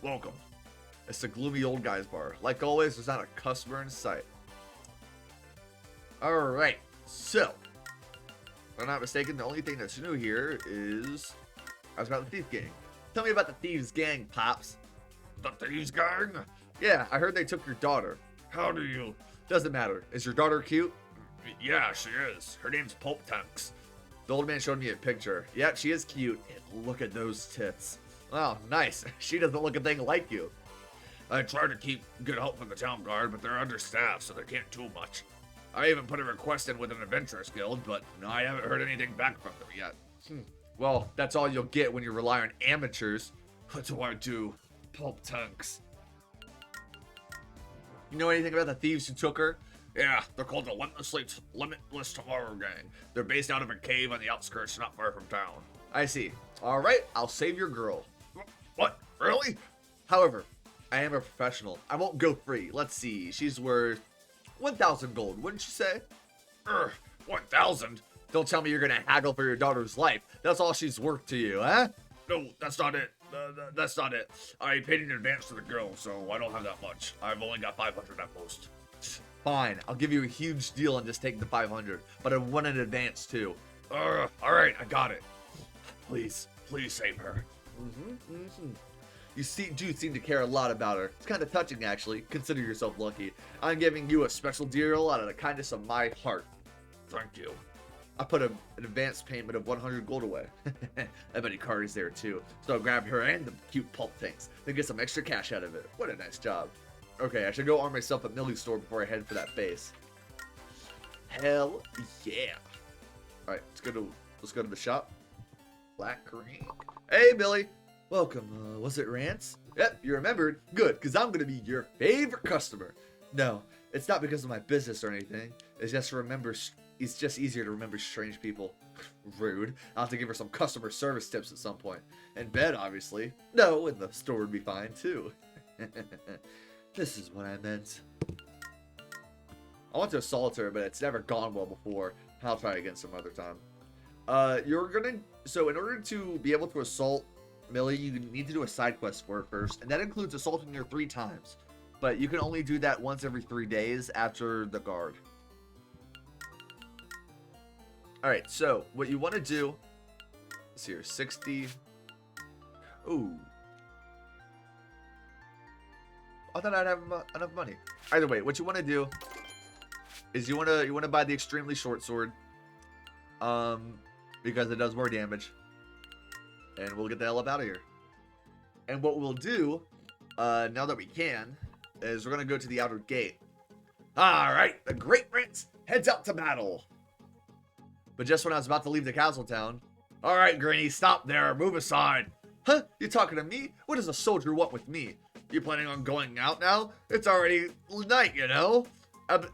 Welcome. It's the gloomy old guy's bar. Like always, there's not a customer in sight. Alright, so. If I'm not mistaken, the only thing that's new here is... I was about the thief gang. Tell me about the thieves gang, Pops. The thieves gang? Yeah, I heard they took your daughter. How do you... Doesn't matter. Is your daughter cute? Yeah, she is. Her name's Pulp Tanks. The old man showed me a picture. Yeah, she is cute. And look at those tits. Wow, nice. She doesn't look a thing like you. I try to keep good help from the town guard, but they're understaffed, so they can't do much. I even put a request in with an adventurers guild, but no, I haven't heard anything back from them yet. Well, that's all you'll get when you rely on amateurs. What do I do? Pulp Tanks. You know anything about the thieves who took her? Yeah, they're called the Limitless Tomorrow Gang. They're based out of a cave on the outskirts not far from town. I see. Alright, I'll save your girl. What? Really? However, I am a professional. I won't go free. Let's see. She's worth 1,000 gold, wouldn't you say? 1,000? Don't tell me you're gonna haggle for your daughter's life. That's all she's worth to you, huh? No, that's not it. That's not it. I paid in advance to the girl, so I don't have that much. I've only got 500 at most. Fine, I'll give you a huge deal and just take the 500, but I want in advance too. Alright, I got it. Please save her. You do seem to care a lot about her. It's kind of touching, actually. Consider yourself lucky. I'm giving you a special deal out of the kindness of my heart. Thank you. I put an advance payment of 100 gold away. I bet Hikari's there too. So I'll grab her and the cute Pulp Tanks, then get some extra cash out of it. What a nice job. Okay, I should go arm myself at Millie's store before I head for that base. Hell yeah. Alright, let's go to the shop. Black Green. Hey, Billy. Welcome. Was it Rance? Yep, you remembered. Good, because I'm going to be your favorite customer. No, it's not because of my business or anything. It's just easier to remember strange people. Rude. I'll have to give her some customer service tips at some point. In bed, obviously. No, in the store would be fine, too. This is what I meant. I want to assault her, but it's never gone well before. I'll try again some other time. So in order to be able to assault Millie, you need to do a side quest for her first, and that includes assaulting her 3 times. But you can only do that once every 3 days after the guard. Alright, so what you want to do is here, 60. Ooh. I thought I'd have enough money. Either way, what you want to do is you want to buy the extremely short sword, because it does more damage, and we'll get the hell up out of here. And what we'll do, now that we can, is we're gonna go to the outer gate. All right, the Great Rance heads out to battle. But just when I was about to leave the castle town, all right, Granny, stop there, move aside. Huh? You talking to me? What does a soldier want with me? You planning on going out now? It's already night, you know?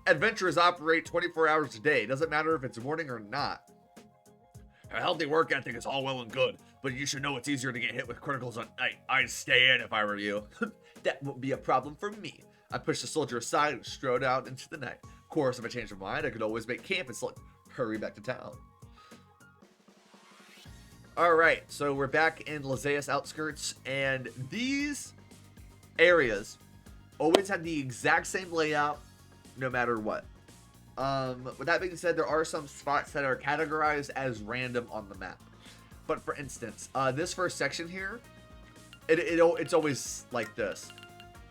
Adventurers operate 24 hours a day. Doesn't matter if it's morning or not. A healthy work ethic is all well and good, but you should know it's easier to get hit with criticals at night. I'd stay in if I were you. That won't be a problem for me. I pushed the soldier aside and strode out into the night. Of course, if I change my mind, I could always make camp and hurry back to town. Alright, so we're back in Lysaeus outskirts, and these areas always have the exact same layout no matter what. With that being said, there are some spots that are categorized as random on the map. But for instance, this first section here, it's always like this.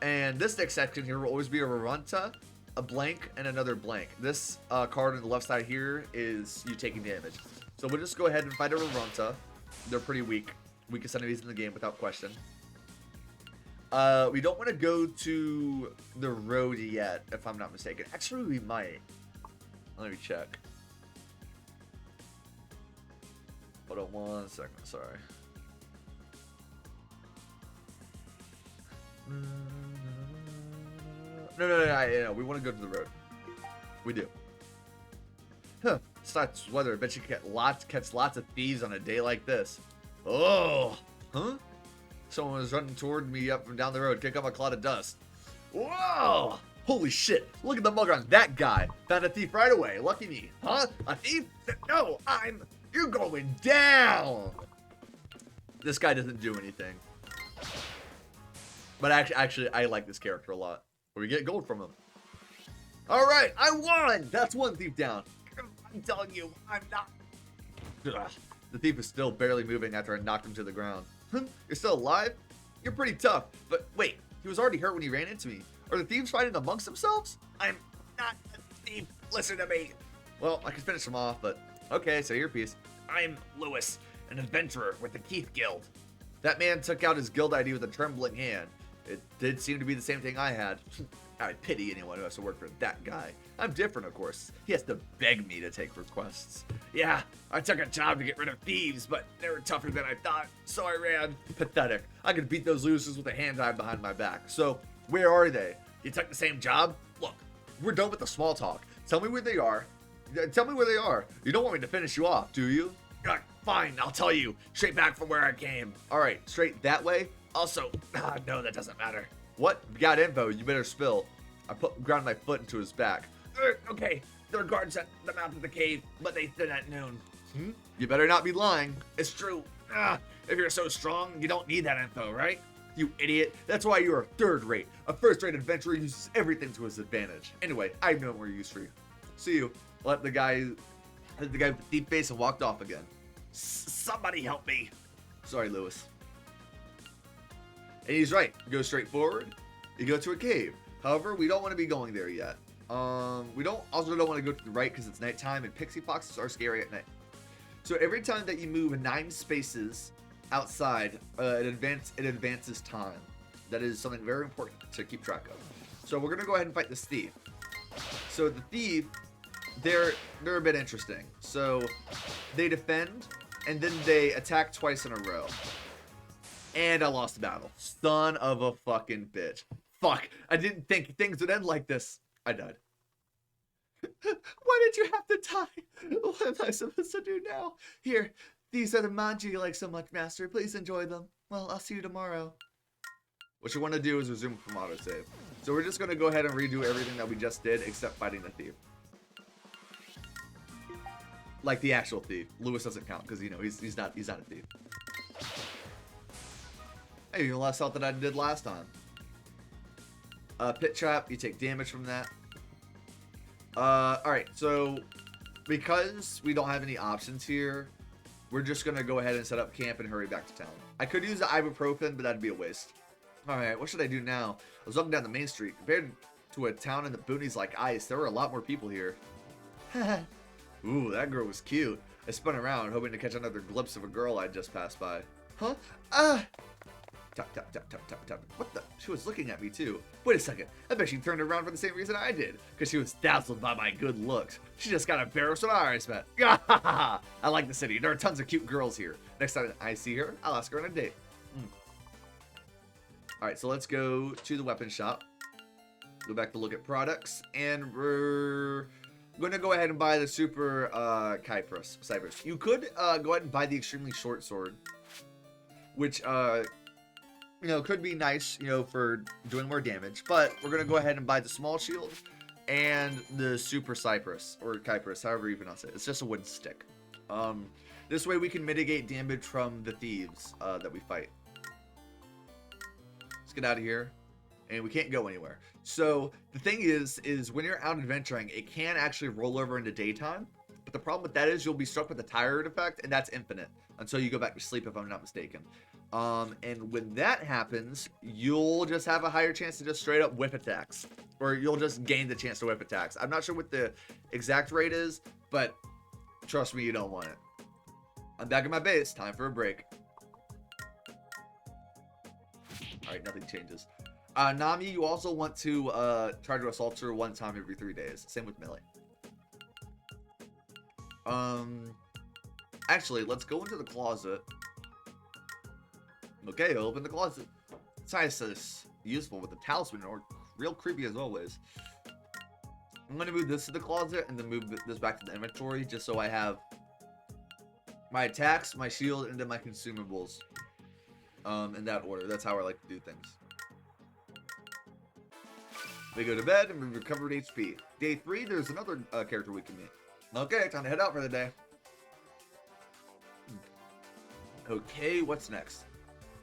And this next section here will always be a Rarunta, a blank, and another blank. This card on the left side here is you taking damage. So we'll just go ahead and fight a Rarunta. They're pretty weak. Weakest enemies in the game without question. We don't want to go to the road yet, if I'm not mistaken. Actually, we might. Let me check. Hold on 1 second, sorry. No, we want to go to the road. We do. Huh, such weather. I bet you catch lots of thieves on a day like this. Oh, huh? Someone was running toward me up and down the road. Kick up a cloud of dust. Whoa! Holy shit! Look at the mug on that guy. Found a thief right away. Lucky me. Huh? A thief? No, you're going down. This guy doesn't do anything. But actually, I like this character a lot. We get gold from him. All right, I won. That's one thief down. I'm telling you, I'm not. Ugh. The thief is still barely moving after I knocked him to the ground. You're still alive? You're pretty tough. But wait, he was already hurt when he ran into me. Are the thieves fighting amongst themselves? I'm not a thief. Listen to me. Well, I could finish him off, but okay, say your piece. I'm Lewis, an adventurer with the Keith Guild. That man took out his guild ID with a trembling hand. It did seem to be the same thing I had. I pity anyone who has to work for that guy. I'm different, of course. He has to beg me to take requests. Yeah, I took a job to get rid of thieves, but they were tougher than I thought, so I ran. Pathetic. I could beat those losers with a hand tied behind my back. So, where are they? You took the same job? Look, we're done with the small talk. Tell me where they are. Tell me where they are. You don't want me to finish you off, do you? Fine, I'll tell you. Straight back from where I came. Alright, straight that way? Also, no, that doesn't matter. What? If you got info, you better spill. I ground my foot into his back. Okay, there are guards at the mouth of the cave, but they thin at noon. You better not be lying. It's true. If you're so strong, you don't need that info, right? You idiot. That's why you're a third rate. A first-rate adventurer uses everything to his advantage. Anyway, I have no more use for you. See you. Let the guy with the deep face and walked off again. Somebody help me. Sorry, Lewis. And he's right. You go straight forward. You go to a cave. However, we don't want to be going there yet. We also don't want to go to the right because it's nighttime and pixie foxes are scary at night. So every time that you move 9 spaces outside, it advances time. That is something very important to keep track of. So we're gonna go ahead and fight this thief. So the thief, they're a bit interesting. So they defend, and then they attack twice in a row. And I lost the battle. Son of a fucking bitch. Fuck. I didn't think things would end like this. I died. Why did you have to die? What am I supposed to do now? Here, these are the manji you like so much, Master. Please enjoy them. Well, I'll see you tomorrow. What you want to do is resume from autosave. So we're just going to go ahead and redo everything that we just did except fighting the thief. Like the actual thief. Lewis doesn't count because, you know, he's not a thief. Hey, even less health than I did last time. Pit trap, you take damage from that. Alright, so because we don't have any options here, we're just gonna go ahead and set up camp and hurry back to town. I could use the ibuprofen, but that'd be a waste. Alright, what should I do now? I was walking down the main street. Compared to a town in the boonies like ice, there were a lot more people here. Ooh, that girl was cute. I spun around, hoping to catch another glimpse of a girl I'd just passed by. Huh? Tap, tap, tap, tap, tap, tap. What the? She was looking at me too. Wait a second. I bet she turned around for the same reason I did. Because she was dazzled by my good looks. She just got embarrassed when I met. I like the city. There are tons of cute girls here. Next time I see her, I'll ask her on a date. Alright, so let's go to the weapon shop. Go back to look at products. And we're going to go ahead and buy the super Cypress. You could go ahead and buy the extremely short sword. Which, you know, could be nice, you know, for doing more damage. But we're going to go ahead and buy the small shield and the super Cypress, or Kypress, however you pronounce it. It's just a wooden stick. This way we can mitigate damage from the thieves that we fight. Let's get out of here. And we can't go anywhere. So the thing is when you're out adventuring, it can actually roll over into daytime. But the problem with that is you'll be struck with the tired effect, and that's infinite until you go back to sleep, if I'm not mistaken. And when that happens, you'll just have a higher chance to just straight up whip attacks, or you'll just gain the chance to whip attacks. I'm not sure what the exact rate is, but trust me, you don't want it. I'm back at my base. Time for a break. All right, nothing changes. Nami, you also want to try to assault her one time every 3 days. Same with Millie. Actually, let's go into the closet. Okay, open the closet. It's nice, useful with the talisman, or real creepy as always. I'm going to move this to the closet and then move this back to the inventory just so I have my attacks, my shield, and then my consumables. In that order. That's how I like to do things. We go to bed and we recovered HP. Day 3, there's another character we can meet. Okay, time to head out for the day. Okay, what's next?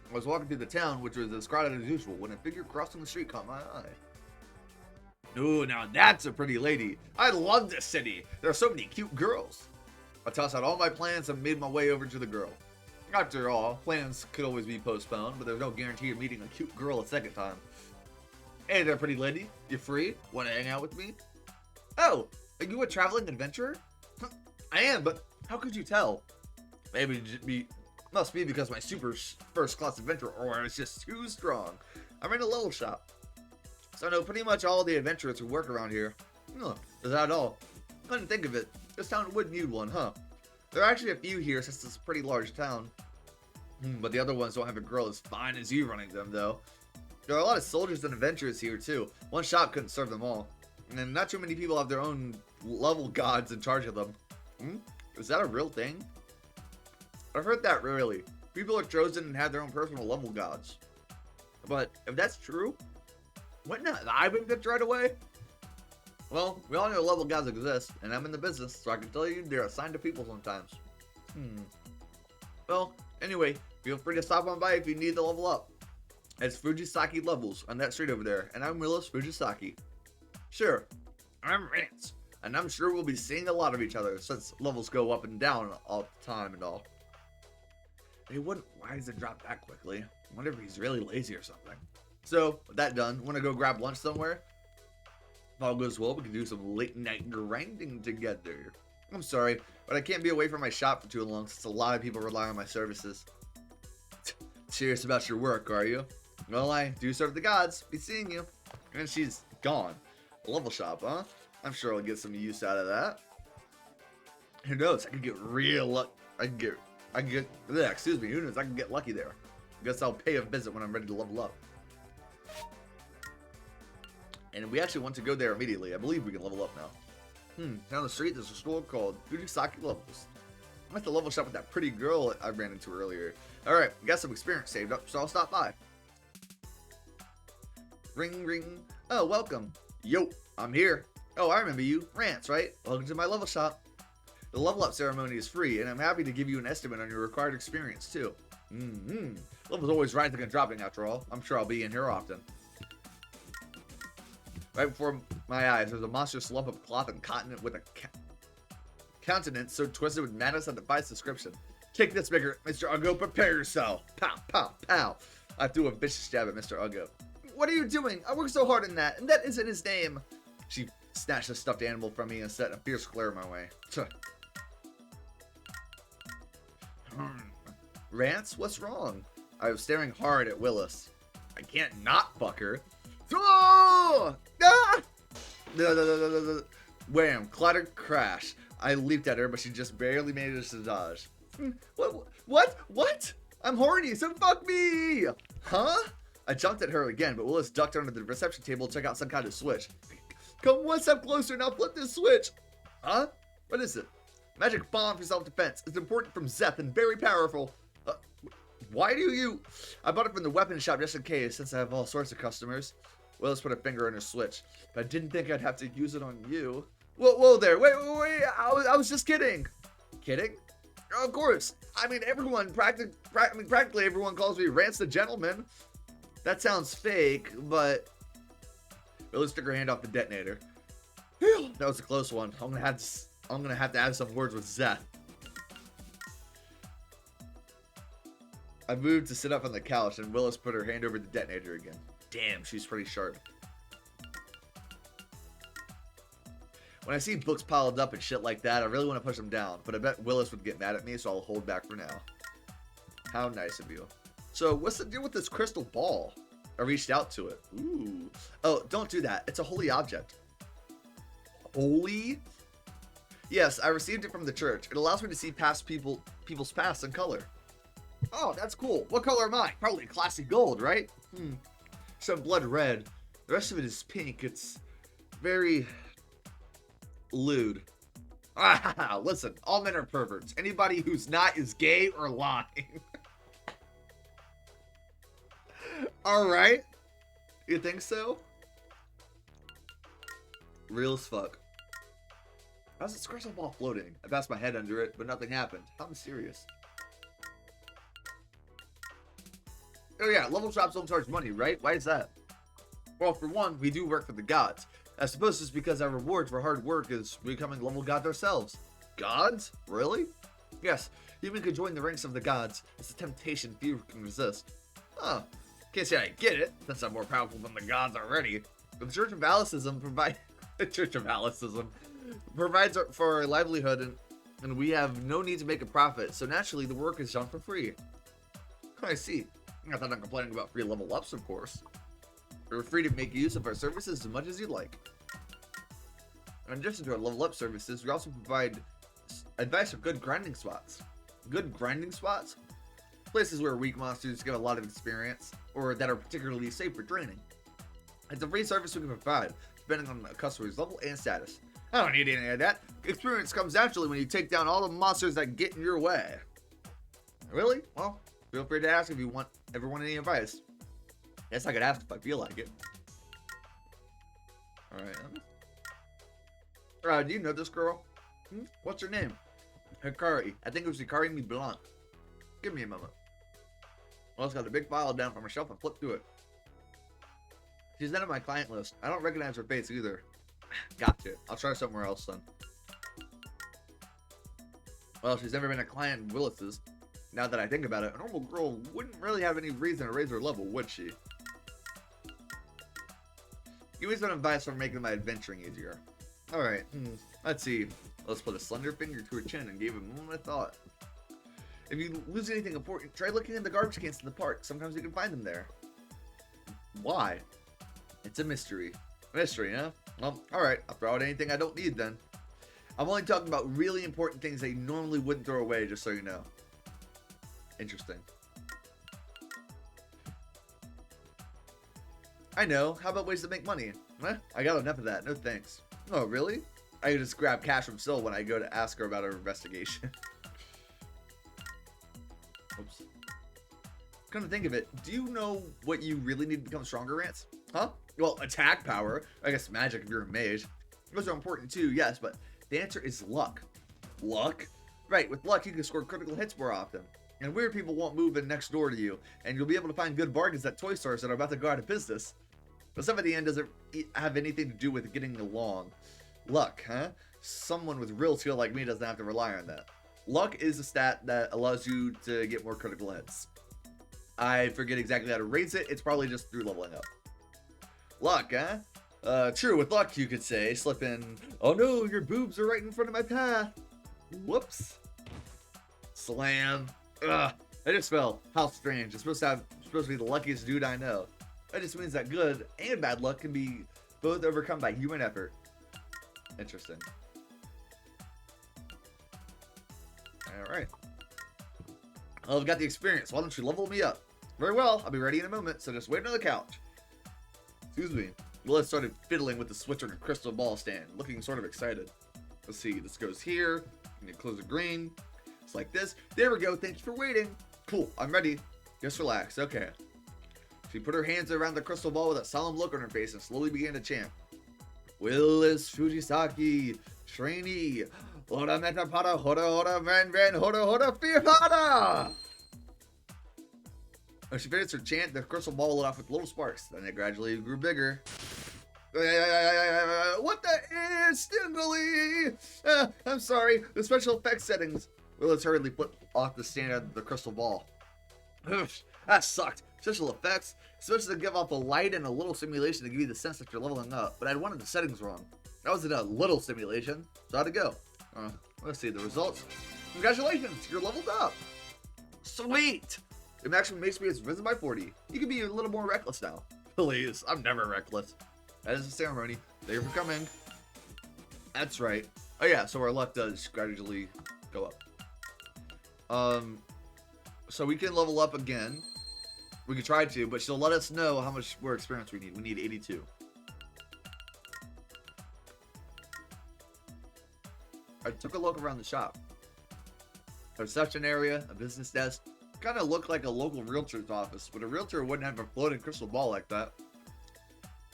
I was walking through the town, which was as crowded as usual, when a figure crossing the street caught my eye. Ooh, now that's a pretty lady. I love this city. There are so many cute girls. I tossed out all my plans and made my way over to the girl. After all, plans could always be postponed, but there's no guarantee of meeting a cute girl a second time. Hey there, pretty lady. You free? Want to hang out with me? Oh, are you a traveling adventurer? I am, but how could you tell? Maybe must be because my super first-class adventurer aura is just too strong. I'm in a level shop, so I know pretty much all the adventurers who work around here. Is that all? I didn't think of it. This town would need one, huh? There are actually a few here since it's a pretty large town. But the other ones don't have a girl as fine as you running them, though. There are a lot of soldiers and adventurers here, too. One shop couldn't serve them all. And not too many people have their own level gods in charge of them. Is that a real thing? I've heard that rarely. People are chosen and have their own personal level gods. But if that's true, wouldn't I been picked right away? Well, we all know level gods exist, and I'm in the business, so I can tell you they're assigned to people sometimes. Well, anyway, feel free to stop on by if you need to level up. It's Fujisaki Levels on that street over there, and I'm Willis Fujisaki. Sure, I'm Rance, and I'm sure we'll be seeing a lot of each other since levels go up and down all the time and all. He wouldn't rise and drop that quickly. I wonder if he's really lazy or something. So, with that done, want to go grab lunch somewhere? If all goes well, we can do some late night grinding together. I'm sorry, but I can't be away from my shop for too long since a lot of people rely on my services. Serious about your work, are you? Well, I do serve the gods. Be seeing you. And she's Gone. A level shop, huh? I'm sure I'll get some use out of that. Who knows? I could get real luck. I can get. Yeah, excuse me. Who knows? I can get lucky there. Guess I'll pay a visit when I'm ready to level up. And we actually want to go there immediately. I believe we can level up now. Down the street, there's a store called Fujisaki Levels. I'm at the level shop with that pretty girl I ran into earlier. Alright, got some experience saved up, so I'll stop by. Ring, ring. Oh, welcome. Yo, I'm here. Oh, I remember you. Rance, right? Welcome to my level shop. The level up ceremony is free, and I'm happy to give you an estimate on your required experience, too. Level's always rising and dropping, after all. I'm sure I'll be in here often. Right before my eyes, there's a monstrous lump of cloth and cotton with a countenance so twisted with madness that defies description. Take this, Mr. Uggo. Prepare yourself. Pow, pow, pow. I threw a vicious jab at Mr. Uggo. What are you doing? I worked so hard in that, and that isn't his name. She snatched a stuffed animal from me and set a fierce glare my way. Rance, what's wrong? I was staring hard at Willis. I can't not fuck her. Oh! Ah! Wham! Clatter, crash. I leaped at her, but she just barely managed to dodge. What? I'm horny, so fuck me! Huh? I jumped at her again, but Willis ducked under the reception table to check out some kind of switch. Come one step closer and I'll flip this switch. Huh? What is it? Magic bomb for self-defense. It's important from Zeth and very powerful. Why do you... I bought it from the weapon shop just in case, since I have all sorts of customers. Willis put a finger on her switch, but I didn't think I'd have to use it on you. Whoa there. Wait. I was just kidding. Kidding? Of course. I mean, practically everyone calls me Rance the Gentleman. That sounds fake, but... Willis took her hand off the detonator. That was a close one. I'm gonna have to have some words with Zeth. I moved to sit up on the couch, and Willis put her hand over the detonator again. Damn, she's pretty sharp. When I see books piled up and shit like that, I really want to push them down, but I bet Willis would get mad at me, so I'll hold back for now. How nice of you. So, what's the deal with this crystal ball? I reached out to it. Ooh. Oh, don't do that. It's a holy object. Holy? Yes, I received it from the church. It allows me to see past people's past in color. Oh, that's cool. What color am I? Probably classy gold, right? Some blood red. The rest of it is pink. It's very lewd. Listen, all men are perverts. Anybody who's not is gay or lying. Alright. You think so? Real as fuck. How's this crystal ball floating? I passed my head under it, but nothing happened. How mysterious. Oh yeah, level shops don't charge money, right? Why is that? Well, for one, we do work for the gods. I suppose it's because our reward for hard work is becoming level gods ourselves. Gods? Really? Yes, human could join the ranks of the gods. It's a temptation few can resist. Huh. Can't say I get it, since I'm more powerful than the gods already. But the Church of Alicism provides for our livelihood, and we have no need to make a profit, so naturally the work is done for free. I see. I thought I'm complaining about free level ups, of course. We're free to make use of our services as much as you like. In addition to our level up services, we also provide advice for good grinding spots. Good grinding spots? Places where weak monsters get a lot of experience, or that are particularly safe for training. It's a free service we can provide, depending on the customer's level and status. I don't need any of that. Experience comes naturally when you take down all the monsters that get in your way. Really? Well, feel free to ask if you ever want any advice. Guess I could ask if I feel like it. Alright. Do you know this girl? What's her name? Hikari. I think it was Hikari Mi Blanc. Give me a moment. Well, it's got a big file down from her shelf and flip through it. She's not on my client list. I don't recognize her face either. Gotcha. I'll try somewhere else then. Well, she's never been a client in Willis's. Now that I think about it, a normal girl wouldn't really have any reason to raise her level, would she? Give me some advice for making my adventuring easier. Alright, let's see. Let's put a slender finger to her chin and give it a moment of thought. If you lose anything important, try looking in the garbage cans in the park. Sometimes you can find them there. Why? It's a mystery. Mystery, huh? Well, alright. I'll throw out anything I don't need then. I'm only talking about really important things that you normally wouldn't throw away, just so you know. Interesting. I know. How about ways to make money? Huh? I got enough of that. No thanks. Oh, really? I can just grab cash from Syl when I go to ask her about her investigation. Oops. Come to think of it, do you know what you really need to become stronger, Rance? Huh? Well, attack power. I guess magic if you're a mage. Those are important too, yes, but the answer is luck. Luck? Right, with luck you can score critical hits more often. And weird people won't move in next door to you, and you'll be able to find good bargains at toy stores that are about to go out of business. But stuff at the end doesn't have anything to do with getting along. Luck, huh? Someone with real skill like me doesn't have to rely on that. Luck is a stat that allows you to get more critical hits. I forget exactly how to raise it. It's probably just through leveling up. Luck, huh? True, with luck you could say, slip in, oh no, your boobs are right in front of my path. Whoops. Slam. Ugh, I just fell. How strange. It's supposed to be the luckiest dude I know. That just means that good and bad luck can be both overcome by human effort. Interesting. Alright. Well, I've got the experience. Why don't you level me up? Very well. I'll be ready in a moment, so just wait on the couch. Excuse me. Lilith started fiddling with the switch on her crystal ball stand, looking sort of excited. Let's see. This goes here. And you close the green. It's like this. There we go. Thank you for waiting. Cool. I'm ready. Just relax. Okay. She put her hands around the crystal ball with a solemn look on her face and slowly began to chant. Willis Fujisaki, trainee, Ora Metapada, Hora Hora Van Van Hora Hora Fiada! When she finished her chant, the crystal ball lit off with little sparks. Then it gradually grew bigger. What the is, Stindley? I'm sorry, the special effects settings. Willis hurriedly put off the stand of the crystal ball. That sucked. Special effects, supposed to give off a light and a little simulation to give you the sense that you're leveling up, but I'd wanted the settings wrong. That was in a little simulation, so how'd it go? Let's see the results. Congratulations, you're leveled up. Sweet. It actually makes me as risen by 40. You can be a little more reckless now. Please, I'm never reckless. That is a ceremony. Thank you for coming. That's right. Oh yeah, so our luck does gradually go up. So we can level up again. We could try to, but she'll let us know how much more experience we need. We need 82. I took a look around the shop. A reception area, a business desk. Kind of looked like a local realtor's office, but a realtor wouldn't have a floating crystal ball like that.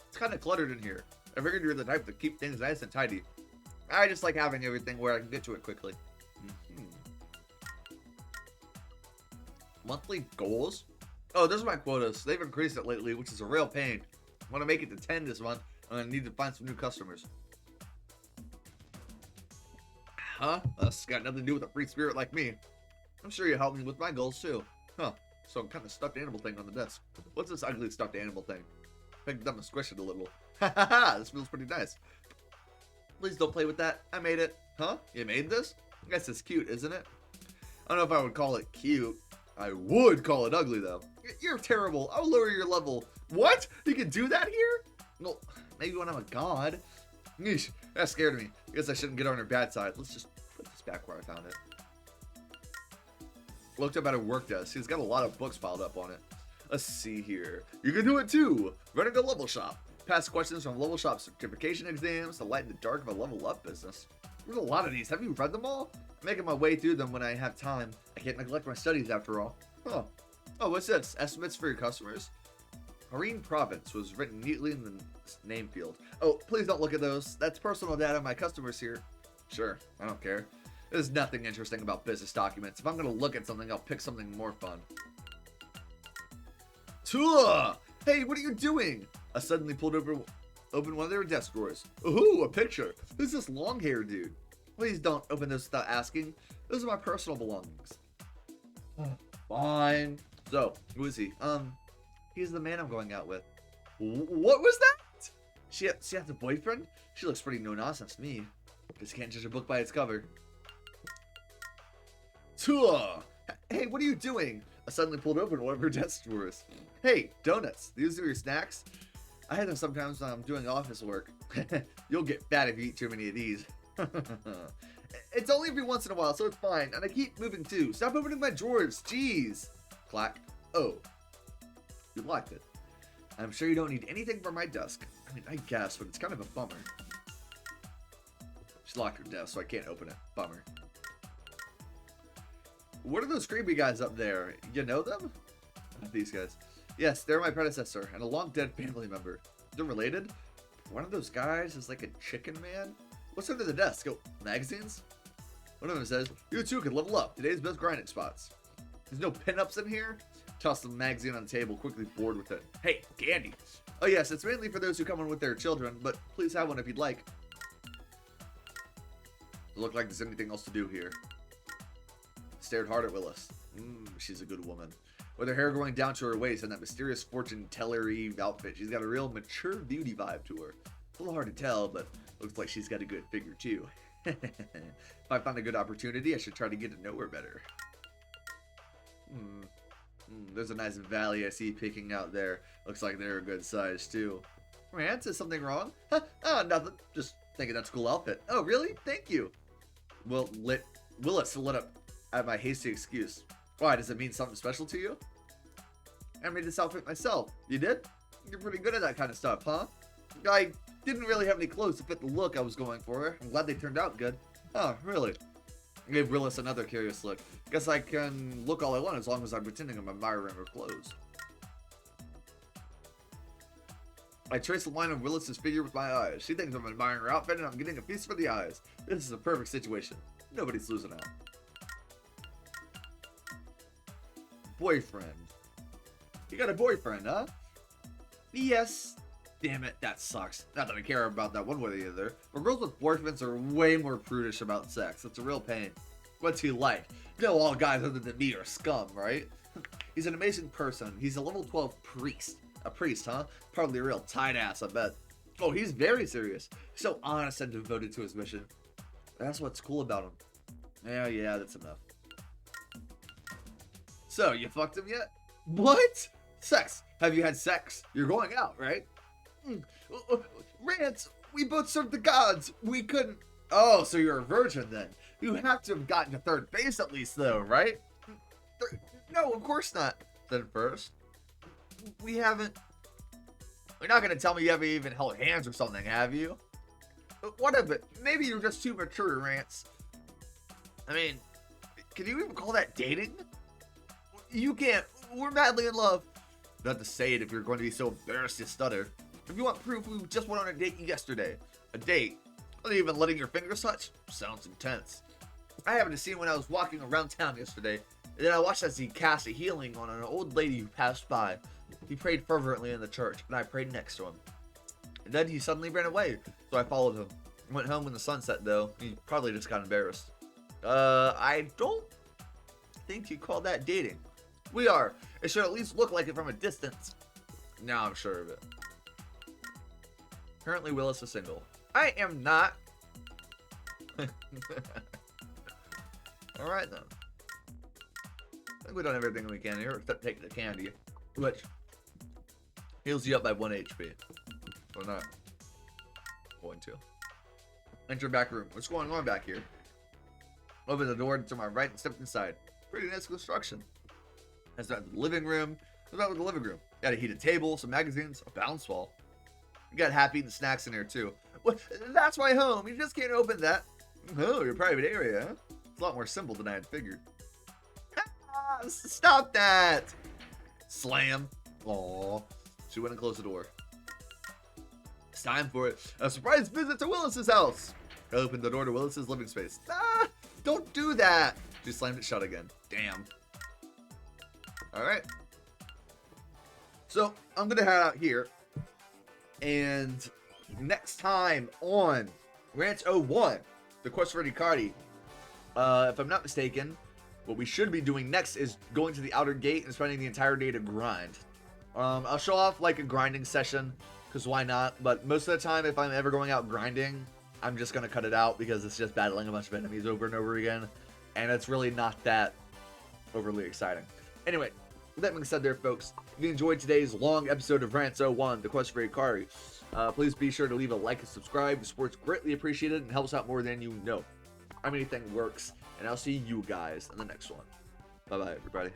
It's kind of cluttered in here. I figured you're the type to keep things nice and tidy. I just like having everything where I can get to it quickly. Monthly goals? Oh, those are my quotas. They've increased it lately, which is a real pain. I want to make it to 10 this month, and I need to find some new customers. Huh? That's got nothing to do with a free spirit like me. I'm sure you helped me with my goals, too. Huh. Some kind of stuffed animal thing on the desk. What's this ugly stuffed animal thing? Picked up and squished it a little. Ha ha ha! This feels pretty nice. Please don't play with that. I made it. Huh? You made this? I guess it's cute, isn't it? I don't know if I would call it cute. I would call it ugly, though. You're terrible. I'll lower your level. What? You can do that here? Well, maybe when I'm a god. Yeesh, that scared me. I guess I shouldn't get on her bad side. Let's just put this back where I found it. Looked up at her work desk. She's got a lot of books piled up on it. Let's see here. You can do it too. Running a level shop. Pass questions from level shop certification exams. The light in the dark of a level up business. There's a lot of these. Have you read them all? I'm making my way through them when I have time. I can't neglect my studies after all. Huh. Oh, what's this? Estimates for your customers? Marine Province was written neatly in the name field. Oh, please don't look at those. That's personal data of my customers here. Sure, I don't care. There's nothing interesting about business documents. If I'm going to look at something, I'll pick something more fun. Tula! Hey, what are you doing? I suddenly pulled open one of their desk drawers. Ooh, a picture. Who's this long-haired dude? Please don't open this without asking. Those are my personal belongings. Fine. So, who is he? He's the man I'm going out with. What was that? She has a boyfriend? She looks pretty no-nonsense to me. Just can't judge a book by its cover. Tua! Hey, what are you doing? I suddenly pulled open one of her desk drawers. Hey, donuts. These are your snacks? I had them sometimes when I'm doing office work. You'll get fat if you eat too many of these. It's only every once in a while, so it's fine. And I keep moving too. Stop opening my drawers. Jeez. Clack. Oh. You locked it. I'm sure you don't need anything from my desk. I mean, I guess, but it's kind of a bummer. She locked her desk, so I can't open it. Bummer. What are those creepy guys up there? You know them? These guys. Yes, they're my predecessor and a long-dead family member. They're related? One of those guys is like a chicken man? What's under the desk? Oh, magazines? One of them says, you too can level up. Today's best grinding spots. There's no pinups in here? Toss the magazine on the table, quickly bored with it. Hey, candy. Oh yes, it's mainly for those who come in with their children, but please have one if you'd like. Doesn't look like there's anything else to do here. Stared hard at Willis. She's a good woman. With her hair going down to her waist and that mysterious fortune teller-y outfit, she's got a real mature beauty vibe to her. It's a little hard to tell, but looks like she's got a good figure too. If I find a good opportunity, I should try to get to know her better. There's a nice valley I see peeking out there. Looks like they're a good size too. Rance, is something wrong? Oh, nothing. Just thinking that's a cool outfit. Oh, really? Thank you. Well, Willis lit up at my hasty excuse. Why, does it mean something special to you? I made this outfit myself. You did? You're pretty good at that kind of stuff, huh? I didn't really have any clothes to fit the look I was going for. I'm glad they turned out good. Oh, really? I gave Willis another curious look. Guess I can look all I want as long as I'm pretending I'm admiring her clothes. I trace the line of Willis's figure with my eyes. She thinks I'm admiring her outfit and I'm getting a feast for the eyes. This is a perfect situation. Nobody's losing out. Boyfriend. You got a boyfriend, huh? Yes. Damn it, that sucks. Not that I care about that one way or the other, but girls with boyfriends are way more prudish about sex. It's a real pain. What's he like? You know, all guys other than me are scum, right? He's an amazing person. He's a level 12 priest. A priest, huh? Probably a real tight ass, I bet. Oh, he's very serious. So honest and devoted to his mission. That's what's cool about him. Yeah, that's enough. So, you fucked him yet? What? Sex. Have you had sex? You're going out, right? Rance, we both served the gods. We couldn't. Oh, so you're a virgin then. You have to have gotten to third base at least, though, right? No, of course not. Then first. We haven't. You're not going to tell me you haven't even held hands or something, have you? What of it? Maybe you're just too mature, Rance. I mean, can you even call that dating? You can't. We're madly in love. You don't have to say it if you're going to be so embarrassed to stutter. If you want proof, we just went on a date yesterday. A date? Not even letting your fingers touch? Sounds intense. I happened to see him when I was walking around town yesterday. And then I watched as he cast a healing on an old lady who passed by. He prayed fervently in the church, and I prayed next to him. And then he suddenly ran away, so I followed him. Went home when the sun set, though. He probably just got embarrassed. I don't think you call that dating. We are. It should at least look like it from a distance. Now I'm sure of it. Currently, Willis is single. I am not. Alright then. I think we've done everything we can here except take the candy, which heals you up by 1 HP. We're not going to. Enter back room. What's going on back here? Open the door to my right and stepped inside. Pretty nice construction. That's not the living room. What's about with the living room? Got a heated table, some magazines, a bounce ball. You got half-eaten snacks in there too. Well, that's my home. You just can't open that. Oh, your private area, huh? It's a lot more simple than I had figured. Ah, stop that! Slam. Aww. She went and closed the door. It's time for it. A surprise visit to Willis's house. I opened the door to Willis's living space. Ah, don't do that. She slammed it shut again. Damn. Alright. So, I'm going to head out here. And next time on Rance 01, the quest for Hikari, if I'm not mistaken, what we should be doing next is going to the outer gate and spending the entire day to grind. I'll show off like a grinding session, because why not? But most of the time, if I'm ever going out grinding, I'm just going to cut it out because it's just battling a bunch of enemies over and over again. And it's really not that overly exciting. Anyway, With that being said there, folks, if you enjoyed today's long episode of Rance 01, The Quest for Hikari, please be sure to leave a like and subscribe. The support's greatly appreciated and helps out more than you know. Anything works, and I'll see you guys in the next one. Bye-bye, everybody.